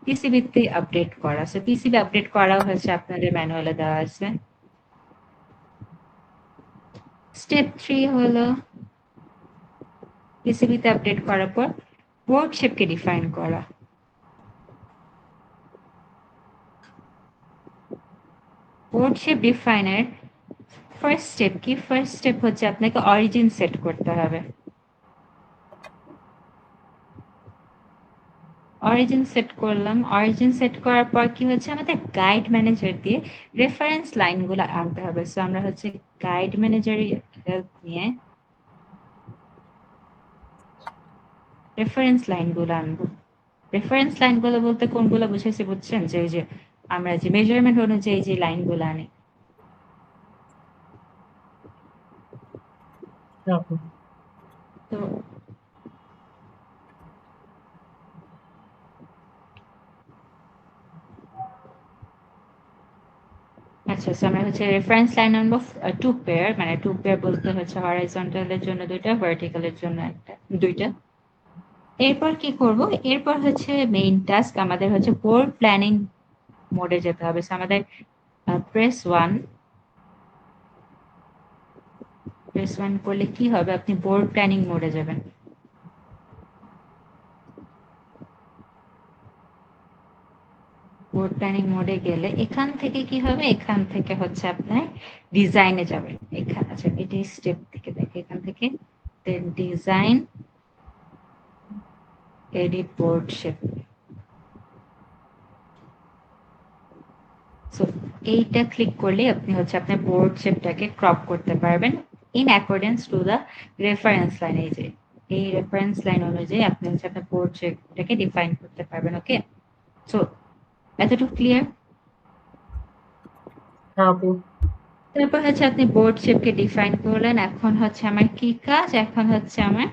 পিসিবিতে আপডেট করা। সো পিসিবি আপডেট করাও হচ্ছে আপনাদের ম্যানুয়ালে দেওয়া আছে। স্টেপ থ্রি হলো পিসিবিতে আপডেট করার পর বোর্ড শেপকে ডিফাইন করা। বোর্ড শেপ ডিফাইনের ফার্স্ট স্টেপ কি? ফার্স্ট স্টেপ হচ্ছে আপনাকে অরিজিন সেট করতে হবে। অরিজিন সেট করলাম। অরিজিন সেট করার পর কি হচ্ছে, আমাদের গাইড ম্যানেজার দিয়ে রেফারেন্স লাইনগুলো আনতে হবে। সো আমরা হচ্ছে গাইড ম্যানেজারের হেল্প নিয়ে রেফারেন্স লাইনগুলো আনবো। রেফারেন্স লাইনগুলো বলতে কোনগুলো বুঝেছি বুঝছেন? যে আমরা যে মেজারমেন্ট অনুযায়ী যে লাইনগুলো আনি। হ্যাঁ আপু। তো আচ্ছা, সো আমরা হচ্ছে রেফারেন্স লাইন আনবো টু পেয়ার, মানে টু পেয়ার বলতে হচ্ছে হরাইজন্টালের জন্য দুইটা, ভার্টিক্যালের জন্য দুইটা। এরপর কি করব? এরপর হচ্ছে মেইন টাস্ক আমাদের হচ্ছে বোর্ড প্ল্যানিং মোডে যেতে হবে। সো আমাদের প্রেস ওয়ান করলে কি হবে, আপনি বোর্ড প্ল্যানিং মোডে যাবেন। বোর্ড প্ল্যানিং মোডে গেলে এখান থেকে কি হবে, এখান থেকে হচ্ছে আপনার ডিজাইনে যাবেন। এখানে আচ্ছা, এটি স্টেপ থেকে দেখে এখান থেকে design, edit board shape. So এইটা ক্লিক করলে আপনি হচ্ছে আপনার বোর্ড শেপটাকে ক্রপ করতে পারবেন in accordance to the reference line. এই যে এই রেফারেন্স লাইন অনুযায়ী আপনি হচ্ছে আপনার বোর্ড শেপটাকে ডিফাইন করতে পারবেন। ওকে, সো এতটুকু ক্লিয়ার? হ্যাঁ আপু। তারপর হচ্ছে আপনি বোর্ড শেপকে ডিফাইন করলেন। এখন হচ্ছে আমার কি কাজ? এখন হচ্ছে আমার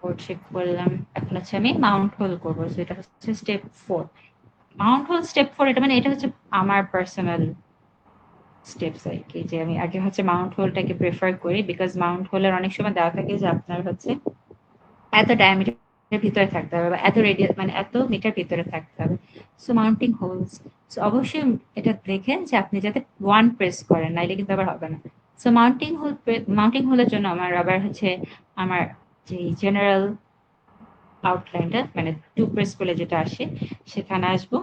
বোর্ড শেপ করলাম, এখন হচ্ছে আমি মাউন্ট হোল করবো। সেটা হচ্ছে step four. Mount hole step four, এটা মানে এটা হচ্ছে আমার পার্সোনাল স্টেপস আর কি, যে আমি আগে হচ্ছে মাউন্ট হোলটাকে প্রেফার করি, বিকজ মাউন্ট হোলের অনেক সময় দেওয়া থাকে যে আপনার হচ্ছে এত ডায়ামিটার ভিতরে থাকতে হবে বা এত রেডিয়াস মানে এত মিটার ভিতরে থাকতে হবে। সো মাউন্টিং হোলস, অবশ্যই এটা দেখেন যে আপনি যাতে ওয়ান প্রেস করেন, নাইলে কিন্তু আবার হবে না। সো মাউন্টিং হোলের জন্য আমার আবার হচ্ছে আমার যে জেনারেল আউটলাইনটা মানে টু প্রেস করলে যেটা আসে সেখানে আসবো।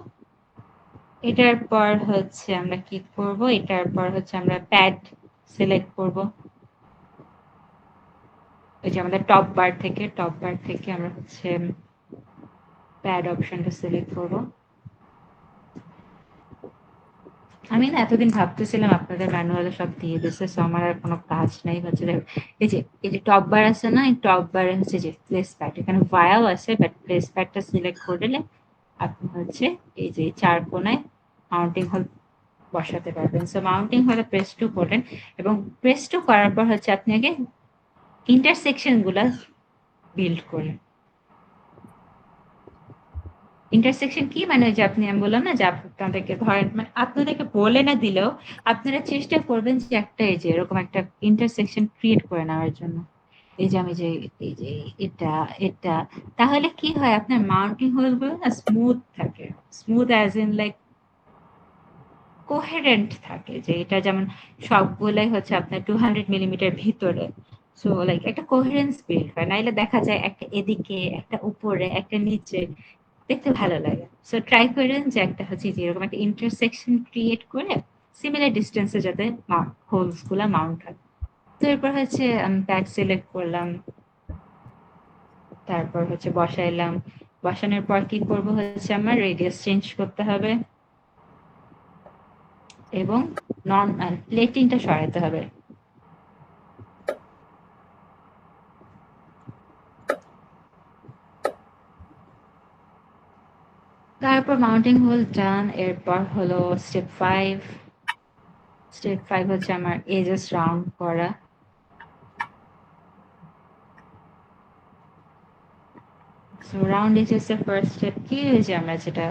এটার পর হচ্ছে আমরা কি করব, এটার পর হচ্ছে আমরা প্যাড সিলেক্ট করব। ওই যে আমাদের টপ বার থেকে আমরা হচ্ছে প্যাড অপশনটা সিলেক্ট করব। আমি না এতদিন ভাবতেছিলাম আপনাদের ম্যানুয়ালে সব দিয়ে দিচ্ছে, সো আমার আর কোনো কাজ নাই হচ্ছে। এই যে টপ বার আছে না, এই টপ বারে হচ্ছে যে প্লেস প্যাড, এখানে ভায়াও আছে, বাট প্লেস প্যাডটা সিলেক্ট করলে আপনি হচ্ছে এই যে চার কোনায় মাউন্টিং হোল বসাতে পারবেন। সো মাউন্টিং হলে প্রেস টু করলেন, এবং প্রেস টু করার পর হচ্ছে আপনি আগে ইন্টারসেকশন গুলা বিল্ড করলেন। ইন্টারসেকশন কি মানে ওই যে আমি বললাম না যে আপনাদেরকে ধরেন মানে আপনাদেরকে বলে না দিলেও আপনারা চেষ্টা করবেন যে একটা এই যে এরকম একটা ইন্টারসেকশন ক্রিয়েট করে নেওয়ার জন্য। এই যে আমি যে এই যে এটা এটা তাহলে কি হয় আপনার মাউন্টিং হোল গুলো না স্মুথ থাকে, smooth as in like coherent থাকে, যে এটা যেমন সবগুলাই হচ্ছে আপনার 200 মিলিমিটার ভিতরে, সো লাইক একটা কোহেরেন্স বিল্ড হয়, নাইলে দেখা যায় একটা এদিকে একটা উপরে একটা নিচে, দেখতে ভালো লাগে। সো ট্রাই করেন যে একটা হচ্ছে যে এরকম একটা ইন্টারসেকশন ক্রিয়েট করে সিমিলার ডিস্টেন্সে যাতে হোলস গুলা মাউন্ট হয়। তো এরপর হচ্ছে আমি প্যাড সিলেক্ট করলাম, তারপর হচ্ছে বসাইলাম, বসানোর পর কি করব হচ্ছে আমার রেডিয়াস চেঞ্জ করতে হবে এবং নন প্লেটিংটা সরাতে হবে। তারপর মাউন্টিং হোল ডান, এরপর হলো স্টেপ 5। স্টেপ 5 হচ্ছে আমার এজেস রাউন্ড করা। সো রাউন্ড এজেস এর ফার্স্ট স্টেপ কি হয়েছে আমরা যেটা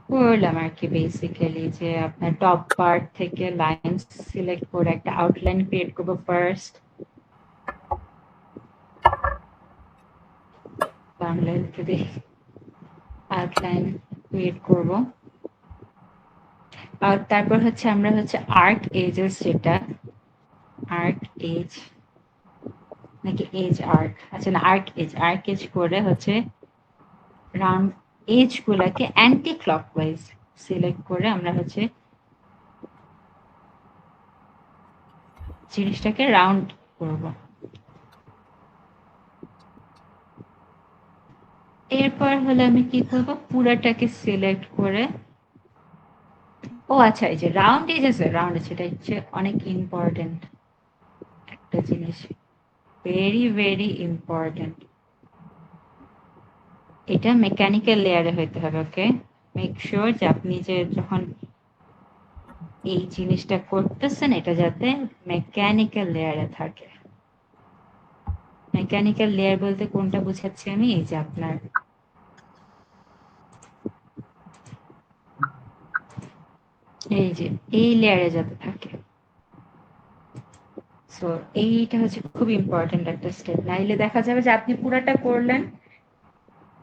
করলাম আর কি, বেসিক্যালি যে আপনার টপ পার্ট থেকে লাইন সিলেক্ট করে একটা আউটলাইন ক্রিয়েট করবো ফার্স্ট, বাংলায় যদি আউটলাইন ক্রিয়েট করব। আর তারপর হচ্ছে আমরা হচ্ছে আর্ক এজেস, যেটা আর্ক এজ নাকি এজ আর্ক, আচ্ছা না আর্ক এজ, আর্ক এজ করে হচ্ছে রাউন্ড এজ গুলাকে অ্যান্টি ক্লকওয়াইজ সিলেক্ট করে আমরা হচ্ছে জিনিসটাকে রাউন্ড করব। এরপর হলো আমি কি করব, পুরাটাকে সিলেক্ট করে, ও আচ্ছা এই যে রাউন্ড এজ আছে, রাউন্ড এজ এটা হচ্ছে অনেক ইম্পর্টেন্ট একটা জিনিস, ভেরি ভেরি ইম্পর্টেন্ট। এটা মেকানিক্যাল লেয়ারে হইতে হবে, ওকে। মেক শিওর যে আপনি যে যখন এই জিনিসটা করতেছেন এটা যাতে মেকানিক্যাল লেয়ারে থাকে। মেকানিক্যাল লেয়ার বলতে কোনটা বুঝাচ্ছি আমি, এই যে আপনার এই যে এই লেয়ারে যাতে থাকে। সো এইটা হচ্ছে খুব ইম্পর্টেন্ট একটা স্টেপ, নাইলে দেখা যাবে যে আপনি পুরাটা করলেন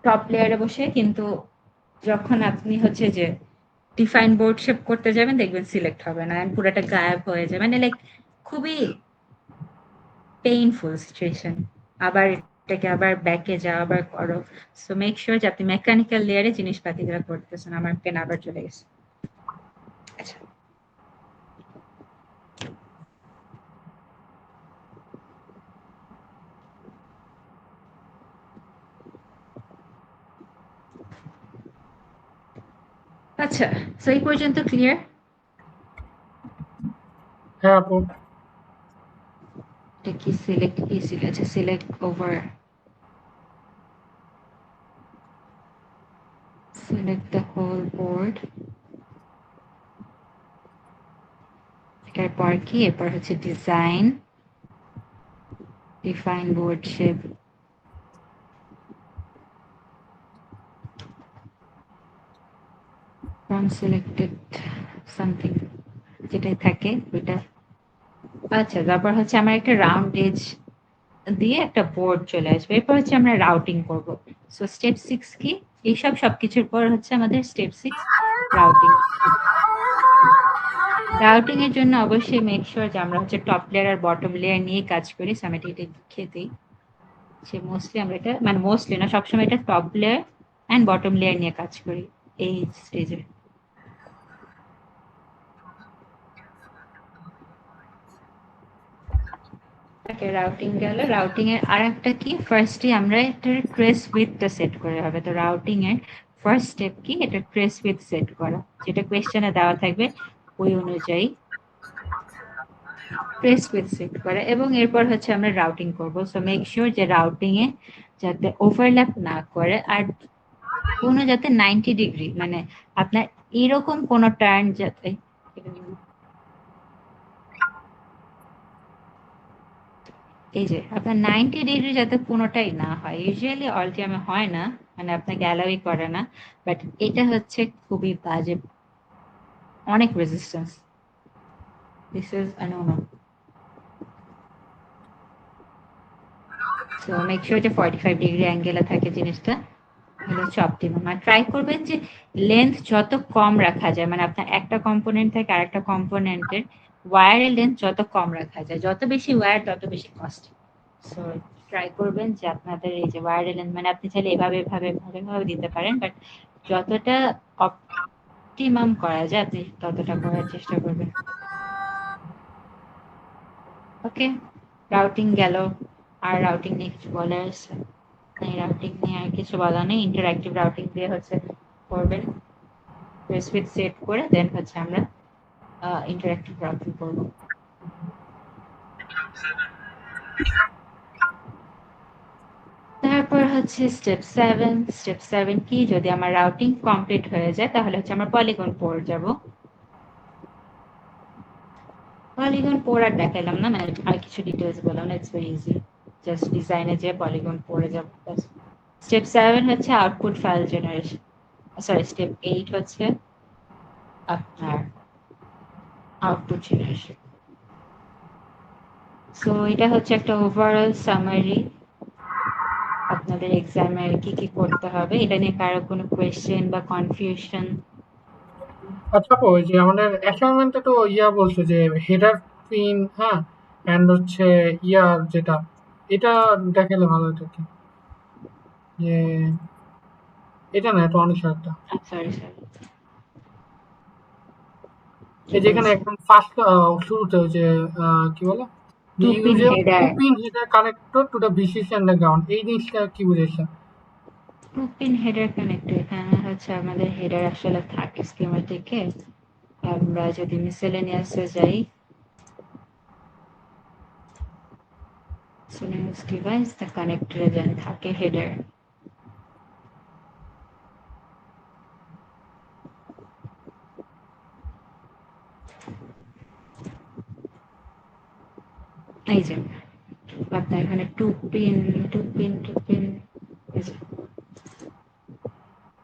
টপ লেয়ারে বসে, কিন্তু যখন আপনি হচ্ছে যে ডিফাইন বোর্ড শেপ করতে যাবেন দেখবেন সিলেক্ট হবে না, পুরাটা গায়েব হয়ে যাবে, মানে লাইক খুবই পেইনফুল সিচুয়েশন। আবার এটাকে আবার ব্যাকে যাও আবার করো। সো মেক শিওর যে আপনি মেকানিক্যাল লেয়ারে জিনিসপাতি গুলো করতেছেন। আমার পেন আবার চলে গেছে। আচ্ছা আচ্ছা, সো এই পর্যন্ত ক্লিয়ার? হ্যাঁ আপু। এটা কি সিলেক্ট কি ছিল, আচ্ছা select over, select the whole board। এটার পর কি, এরপর হচ্ছে design, define board shape, from selected something যেটাই থাকে ওইটা। আচ্ছা তারপর হচ্ছে আমার একটা রাউন্ড এজ দিয়ে একটা বোর্ড চলে আসবে, এরপর হচ্ছে আমরা রাউটিং করব। সো স্টেপ 6 কি, এইসব সবকিছুর পর হচ্ছে আমাদের স্টেপ 6 রাউটিং। রাউটিং এর জন্য অবশ্যই মেক শিওর যে আমরা হচ্ছে টপ লেয়ার আর বটম লেয়ার নিয়ে কাজ করি। সো আমি এটা লিখে দিই যে মোস্টলি আমরা এটা মানে মোস্টলি না সবসময় এটা top layer and bottom layer নিয়ে কাজ করি এই স্টেজে। রাউটিং গেল, রাউটিং এর আর একটা কি, ফার্স্টে আমরা এটার ট্রেস উইথটা সেট করে হবে। তো রাউটিং এর ফার্স্ট স্টেপ কি, এটা ট্রেস উইথ সেট করা, যেটা কোয়েশ্চেনে দেওয়া থাকবে ওই অনুযায়ী ট্রেস উইথ সেট করা, এবং এরপর হচ্ছে আমরা রাউটিং করব। সো মেক শিওর যে রাউটিং এ যাতে ওভারল্যাপ না করে, আর কোনো যাতে 90 ডিগ্রি মানে আপনার এরকম কোনো টার্ন যাতে, এই যে আপনার 90 ডিগ্রি যাতে কোনোটাই না হয়, ইউজুয়ালি অল্টিয়ামে হয় না, মানে আপনাকে অ্যালাউই করে না, বাট এটা হচ্ছে খুবই বাজে, অনেক resistance, this is no no. So make sure যে 45 ডিগ্রি অ্যাঙ্গেলে থাকে জিনিসটা, এগুলো হচ্ছে অপটিমাম। আর ট্রাই করবেন যে লেন্থ যত কম রাখা যায়, মানে আপনার একটা কম্পোনেন্ট থেকে আরেকটা কম্পোনেন্টের ওয়্যারের লেন্থ যত কম রাখা যায়, যত বেশি ওয়্যার তত বেশি কস্ট। সো ট্রাই করবেন যে আপনাদের এই যে ওয়্যারের লেন্থ, মানে আপনি চাইলে এভাবে এভাবে এভাবে এভাবে দিতে পারেন, বাট যতটা অপটিমাম করা যায় আপনি ততটা করার চেষ্টা করবেন। ওকে, রাউটিং গেল। আর রাউটিং নিয়ে কিছু বলার আছে? এই রাউটিং নিয়ে আর কিছু বলা নেই, ইন্টারঅ্যাক্টিভ রাউটিং দিয়ে হচ্ছে করবেন, সুইচ সেট করে দেন হচ্ছে আমরা ইন্টারঅ্যাক্টিভ রাউটিং করব। তারপর হচ্ছে স্টেপ 7 কি, যদি আমার রাউটিং কমপ্লিট হয়ে যায় তাহলে হচ্ছে আমরা পলিগন পোর যাব। পলিগন পোর আর দেখাইলাম না, মানে আর কিছু ডিটেলস বললাম না, ইটস ভেরি ইজি, জাস্ট ডিজাইনে যে পলিগন পোরে যাব। স্টেপ 7 হচ্ছে output file generation, sorry step 8 হচ্ছে আপনার আউটপুট জেনারেশন। সো এটা হচ্ছে একটা ওভারঅল সামারি আপনাদের এক্সামে কি কি করতে হবে। এটা নিয়ে কারো কোনো কোয়েশ্চেন বা কনফিউশন? আচ্ছা আপু, ওই যে আমাদের অ্যাসাইনমেন্টে তো বলছে যে হেডার পিন, হ্যাঁ, অ্যান্ড হচ্ছে যেটা, এটা দেখালে ভালো হতো কি, যে এটা না, এটা অনেক একটা, সরি সরি, কি এই যেখানে বলছে? একদম ফার্স্ট শুরুতে ওই যে কি বলে, টু পিন ইউজের two header, pin header connector to the VCC and the ground, এই জিনিসটা কি বুঝেছে? টু পিন হেডার কানেক্টর, এখানে হচ্ছে আমাদের হেডার আসলে থাকে স্কিমাটিকে। আমরা যদি মিসেলেনিয়াসে যাই, মিসেলেনিয়াস ডিভাইস দ্য কানেক্টরে যেন থাকে হেডার। এই যে আপনার এখানে টু পিন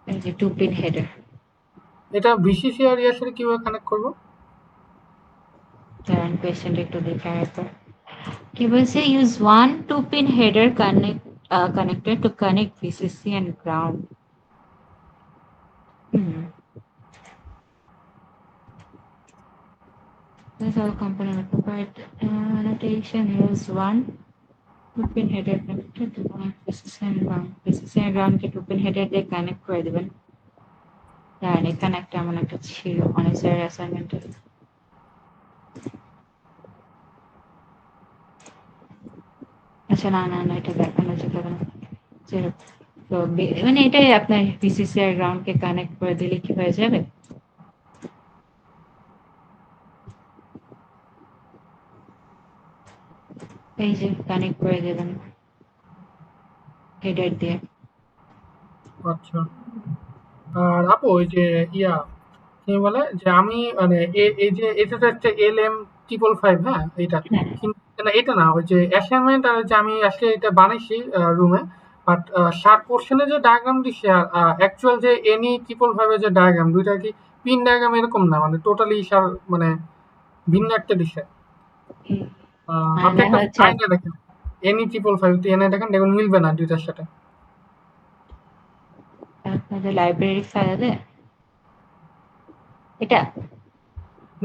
এই যে টু পিন হেডার। এটা ভিসিসি আর ইয়ার সাথে কিভাবে কানেক্ট করবো? কারণ কোয়েশ্চেনটা একটু দেখে একবার কি বলছে, use one two pin header connector to connect VCC and ground. Hmm. That's all component required. Annotation, use one two pin header connector to connect VCC and ground. VCC and ground K two pin header দিয়ে connect করে দিবেন। আর এখানে একটা এমন একটা ছিল অনেকের অ্যাসাইনমেন্টে। আচ্ছা না না না, এটা দেখানো যেতে পারে না। তো মানে এটাই আপনার ভিসিসি আর গ্রাউন্ড কে কানেক্ট করে দিলে কি হয়ে যাবে, এই যে কানেক্ট করে দেবেন হেডার দিয়ে। আচ্ছা। আর আপু ওই যে কি বলে যে আমি মানে এই যে এটা তো হচ্ছে LM555, হ্যাঁ এটা, হ্যাঁ, কিন্তু না এটা না, ওই যে অ্যাসাইনমেন্ট আর যে আমি আজকে এটা বানাইছি রুমে, বাট শার্ট পোর্শনে যে ডায়াগ্রাম দিচ্ছে আর অ্যাকচুয়াল যে NE555 এর যে ডায়াগ্রাম, দুইটা কি পিন ডায়াগ্রাম এরকম না, মানে টোটালি মানে ভিন্ন একটা দিছে। আপনি মানে একটা হচ্ছে আইনা দেখেন, NE555 এনে দেখেন, দেখুন মিলবে না দুইটার সাথে। আপনাদের লাইব্রেরি ফাইলে এটা।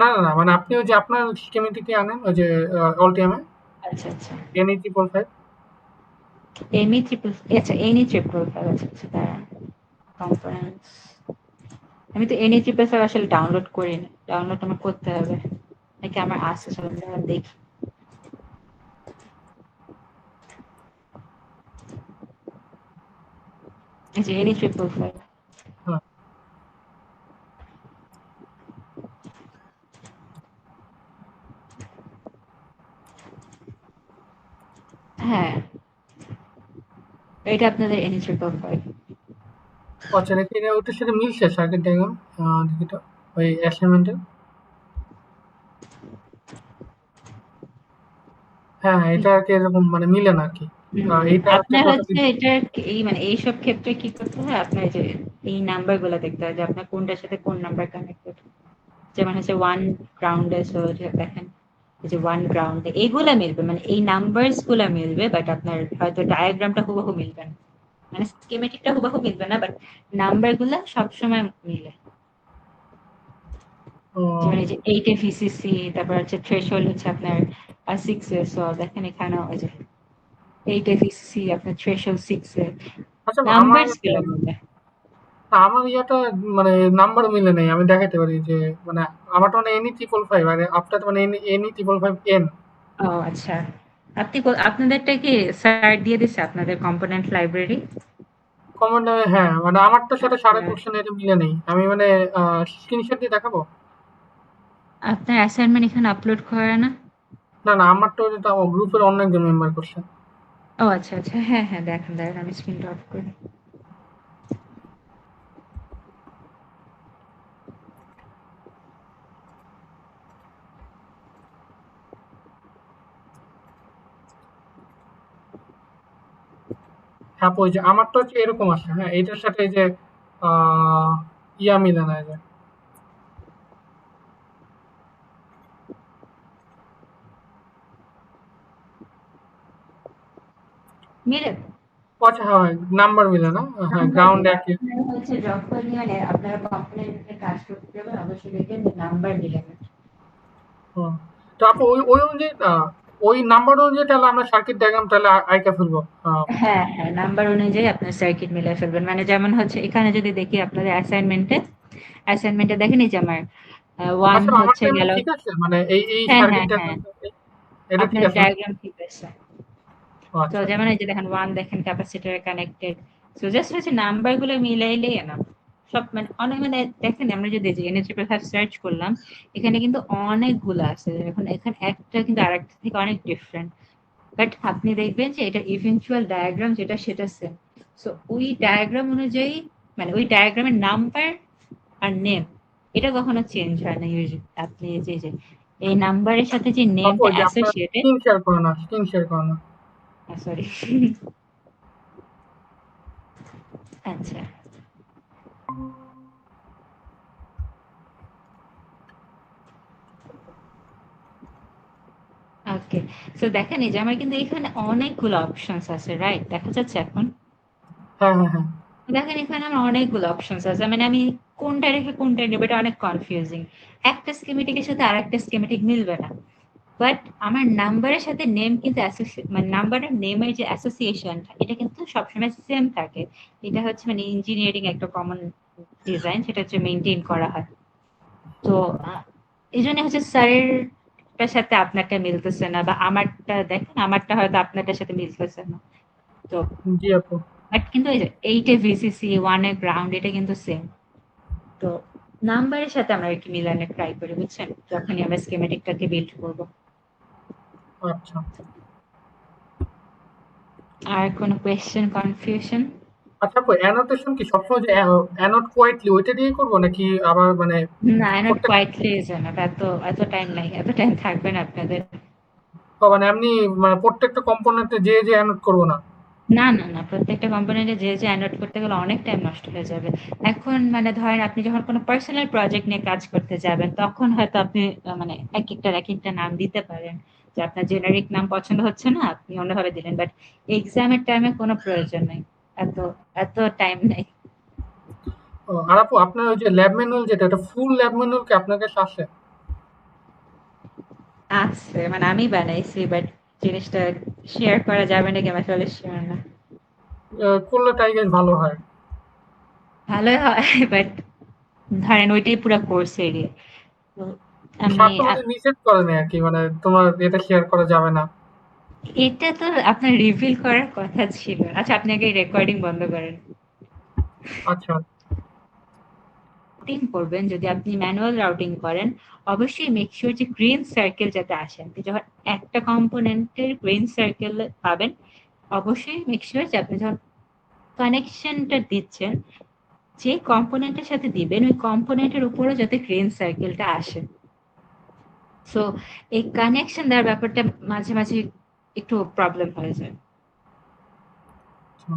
না না না, মানে আপনি ওই যে আপনার স্কিমেটিকে আনেন, ওই যে অলটিএমে আচ্ছা আচ্ছা, NE555। এমই ট্রিপল, আচ্ছা এনি ট্রিপল ফাইভ, আচ্ছা আচ্ছা দাঁড়ান, কম্পোনেন্টস। আমি তো এনি ট্রিপল ফাইভ আসলে ডাউনলোড করিনি, ডাউনলোড আমার করতে হবে নাকি আমার আছে, চলুন দাঁড়ান দেখি। এই যে এনি ট্রিপল ফাইভ, হ্যাঁ, হ্যাঁ এটা আপনাদের এনি ট্রিপল ফাইভ। আচ্ছা দেখি এটা ওটার সাথে মিলছে সার্কিট ডায়াগ্রাম, দেখি তো ওই অ্যাসাইনমেন্টের। হ্যাঁ, এটা আরকি এরকম মানে মিলে না আরকি। এইটা হচ্ছে আপনার হচ্ছে যতদিন এটার এই মানে এইসব ক্ষেত্রে কি করতে হয় আপনার যে এই নাম্বার গুলা দেখতে হয় যে আপনার কোনটার সাথে কোন নাম্বার কানেক্টেড। যেমন হচ্ছে ওয়ান গ্রাউন্ড আছে দেখেন এই যে ওয়ান গ্রাউন্ড এইগুলা মিলবে মানে এই নাম্বারস গুলা মিলবে বাট আপনার হয়তো ডায়াগ্রামটা হুবহু মিলবে না মানে স্কিমেটিকটা হুবহু মিলবে না বাট নাম্বার গুলা সবসময় মিলে। ও যেমন এই যে 8 এ ভিসিসি তারপর হচ্ছে থ্রেশহোল্ড হচ্ছে আপনার 6 এ সো দেখেন এখানে ওই যে 8 এ ভিসিসি আপনার থ্রেশহোল্ড 6 এ আচ্ছা আমার নাম্বারস গুলো মিলে। আমার ইয়াটা মানে নাম্বার মিলে নাই। আমি দেখাইতে পারি যে মানে আমারটা মানে এনি ট্রিপল ফাইভ আর আপনারটা মানে এনি ট্রিপল ফাইভ এন। ও আচ্ছা আপনি আপনাদেরটা কি স্যার দিয়ে দিচ্ছে আপনাদের কম্পোনেন্ট লাইব্রেরি? কমন হ্যাঁ, মানে আমারটার সাথে সাড়ে কোশ্চেন এটা মিলে নেই। আমি মানে স্ক্রিনশট দিয়ে দেখাবো? আপনার অ্যাসাইনমেন্ট এখানে আপলোড করে না? না, না আমারটা যেটা গ্রুপের অন্য একজন মেম্বার করছে। ও আচ্ছা আচ্ছা হ্যাঁ হ্যাঁ দেখেন দেখেন আমি স্ক্রিনটা অফ করি। হ্যাঁ, ওই যে আমারটা হচ্ছে এরকম আছে। হ্যাঁ, এটার সাথে এই যে আহ, ইয়া মিলে না এই যে। মিলে ও আচ্ছা হ্যাঁ, নাম্বার মিলে না। হ্যাঁ, নাম্বার গ্রাউন্ড মিলে একই। আপনারা হচ্ছে যখনই মানে আপনারা কম্পোনেন্টে কাজ করতে যাবেন অবশ্যই দেখবেন যে নাম্বার মিলে না। হুম। তো আপু ওই অনুযায়ী ওই নাম্বার অনুযায়ী তাহলে আমরা সার্কিট ডায়াগ্রাম তাহলে আঁকা ফেলবো। হ্যাঁ হ্যাঁ নাম্বার অনুযায়ী আপনার সার্কিট মিলে ফেলবেন মানে যেমন হচ্ছে এখানে যদি দেখি আপনাদের অ্যাসাইনমেন্টে দেখেন এই যে আমার ওয়ান আচ্ছা হচ্ছে আমারটা এমনি গেল। ঠিক আছে? মানে এই হ্যাঁ সার্কিট হ্যাঁ হ্যাঁ ডায়াগ্রাম এটা ঠিক আপনার আছে না? ডায়াগ্রাম ঠিক আছে। ও তো আচ্ছা। যেমন এই যে দেখেন ওয়ান দেখেন ক্যাপাসিটর কানেক্টেড। সো জাস্ট হচ্ছে নাম্বার গুলো মিলাইলেই না সব মানে অনেক মানে দেখেন আমরা যদি এনএচএ প্রসাদ সার্চ করলাম এখানে কিন্তু অনেকগুলো আছে এখন এখানে একটা কিন্তু আরেকটা থেকে অনেক ডিফারেন্ট বাট আপনি দেখবেন যে এটা ইভেনচুয়াল ডায়াগ্রাম যেটা সেটা সেম। সো ওই ডায়াগ্রাম অনুযায়ী মানে ওই ডায়াগ্রামের নাম্বার আর নেম এটা কখনো চেঞ্জ হয় না ইউজুয়ালি আপনি যে এই নাম্বারের সাথে যে আপু নেমটা ওই যে আপনার অ্যাসোসিয়েটেড। স্ক্রিন শেয়ার করো না, স্ক্রিন শেয়ার করো না। সরি আচ্ছা ওকে সো দেখেন এই যে আমার কিন্তু এখানে অনেকগুলো অপশনস আছে রাইট দেখা যাচ্ছে এখন। হ্যাঁ, হ্যাঁ, হ্যাঁ। দেখেন এখানে আমার অনেকগুলো অপশনস আছে মানে আমি কোনটা রেখে কোনটা নেবো এটা অনেক কনফিউজিং। একটা স্কিমেটিকের সাথে আরেকটা স্কিমেটিক মিলবে না বাট আমার নাম্বারের সাথে নেম কিন্তু মানে নাম্বারের নেমের যে অ্যাসোসিয়েশনটা এটা কিন্তু সবসময় সেম থাকে। এটা হচ্ছে মানে ইঞ্জিনিয়ারিং একটা কমন ডিজাইন সেটা হচ্ছে মেনটেন করা হয়। তো এই জন্য হচ্ছে স্যারেরটার সাথে আপনারটা মিলতেছে না বা আমারটা দেখেন আমারটা হয়তো আপনারটার সাথে মিলতেছে না। তো জি আপু। বাট কিন্তু এই যে 8 এ ভিসিসি 1 এ গ্রাউন্ড এটা কিন্তু সেম। তো নাম্বারের সাথে আমরা একটু মিলানো ট্রাই করি বুঝছেন যখনই আমরা স্কিমেটিকটাকে বিল্ড করব। আচ্ছা। আর কোনো কোয়েশ্চেন কনফিউশন? আচ্ছা আপু অ্যানোটেশন কি সবসময় যে অ্যানোট কোয়াইটলি ওইটা দিয়ে করবো নাকি আবার মানে না নট প্রত্যেক কোয়াইটলি না এত এত টাইম নাই এত টাইম থাকবে না আপনাদের। মানে এমনি মানে প্রত্যেকটা কম্পোনেন্টে যে অ্যানোট করবো না? না না না প্রত্যেকটা কম্পোনেন্টে যে অ্যানোড করতে গেলে অনেক টাইম নষ্ট হয়ে যাবে। এখন মানে ধরেন আপনি যখন কোনো পার্সোনাল প্রজেক্ট নিয়ে কাজ করতে যাবেন তখন হয়তো আপনি মানে এক একটা নাম দিতে পারেন যে আপনার জেনারিক নাম পছন্দ হচ্ছে না আপনি অন্যভাবে দিলেন বাট এক্সামের টাইমে কোনো প্রয়োজন নেই এত এত টাইম নেই। আর আপু আপনার ওই যে ল্যাব ম্যানুয়াল যেটা এটা ফুল ল্যাব ম্যানুয়াল কি আপনার কাছে আছে? আছে মানে আমি বানাইছি বাট জিনিসটা শেয়ার করা যাবে নাকি আমার আসলে শিওর না। করলে তাই বেশ ভালো হয়। ভালোই হয় বাট ধরেন ওইটাই পুরো কোর্স এরিয়া। তো আমি স্বার্থ মানে নিষেধ করে না আরকি মানে তোমার এটা শেয়ার করা যাবে না। এটা তো আপনার রিভিল করার কথা ছিল। আচ্ছা আপনি আগে রেকর্ডিং বন্ধ করেন। আচ্ছা। রুটিং করবেন যদি আপনি ম্যানুয়াল রাউটিং করেন অবশ্যই মেক শিওর যে গ্রিন সার্কেল যাতে আসে আপনি যখন একটা কম্পোনেন্টের গ্রিন সার্কেল পাবেন অবশ্যই মেক শিওর যে আপনি যখন কানেকশনটা দিচ্ছেন যে কম্পোনেন্টের সাথে দিবেন ওই কম্পোনেন্টের উপরও যাতে গ্রিন সার্কেলটা আসে। সো এই কানেকশন দেওয়ার ব্যাপারটা মাঝে মাঝে একটু প্রবলেম হয়ে যায়। আচ্ছা।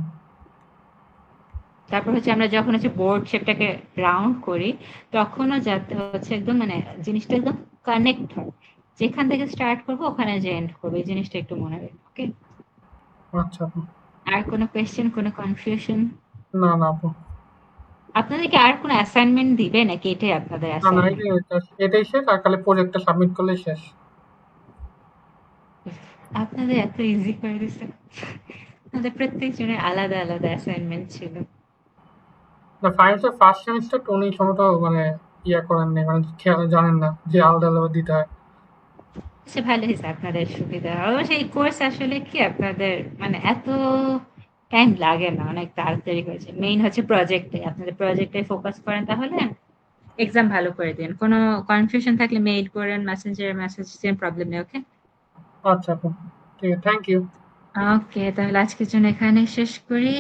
তারপর হচ্ছে আমরা যখন হচ্ছে বোর্ড শেপটাকে রাউন্ড করি, তখনও যাতে হচ্ছে একদম মানে জিনিসটা একদম কানেক্ট হয়। যেখান থেকে স্টার্ট করবো ওখানে যে এন্ড করবো, এই জিনিসটা একটু মনে রাখবেন। ওকে? আচ্ছা আপু। আর কোনো কোয়েশ্চেন, কোনো কনফিউশন? না, না আপু। আপনাদেরকে আর কোনো অ্যাসাইনমেন্ট দিবে নাকি এটাই আপনাদের না, না এই অ্যাসাইনমেন্ট? যে এটাই শেষ আর খালি প্রজেক্টটা সাবমিট করলেই শেষ। আপনাদের এত ইজি করে দিচ্ছে। আমাদের প্রত্যেকজনের আলাদা আলাদা অ্যাসাইনমেন্ট ছিল। না ফাইন্যান্সের ফার্স্ট সেমিস্টার তো উনি সম্ভবত মানে ইয়া করেন নাই, মানে খেয়াল জানেন না যে আলাদা আলাদা দিতে হয়। সে ভালো হয়েছে আপনাদের সুবিধা। অবশ্য এই কোর্স আসলে কি আপনাদের মানে এত টাইম লাগে না, অনেক তাড়াতাড়ি হয়েছে। মেইন হচ্ছে প্রজেক্টে, আপনাদের প্রজেক্টে ফোকাস করেন তাহলে এক্সাম ভালো করে দিন। কোনো কনফিউশন থাকলে মেইল করেন, মেসেঞ্জারে মেসেজ দিন, প্রবলেম নেই। ওকে? আচ্ছা আপু। ঠিক আছে, থ্যাংক ইউ। ওকে, তাহলে আজকের জন্য এখানে শেষ করি।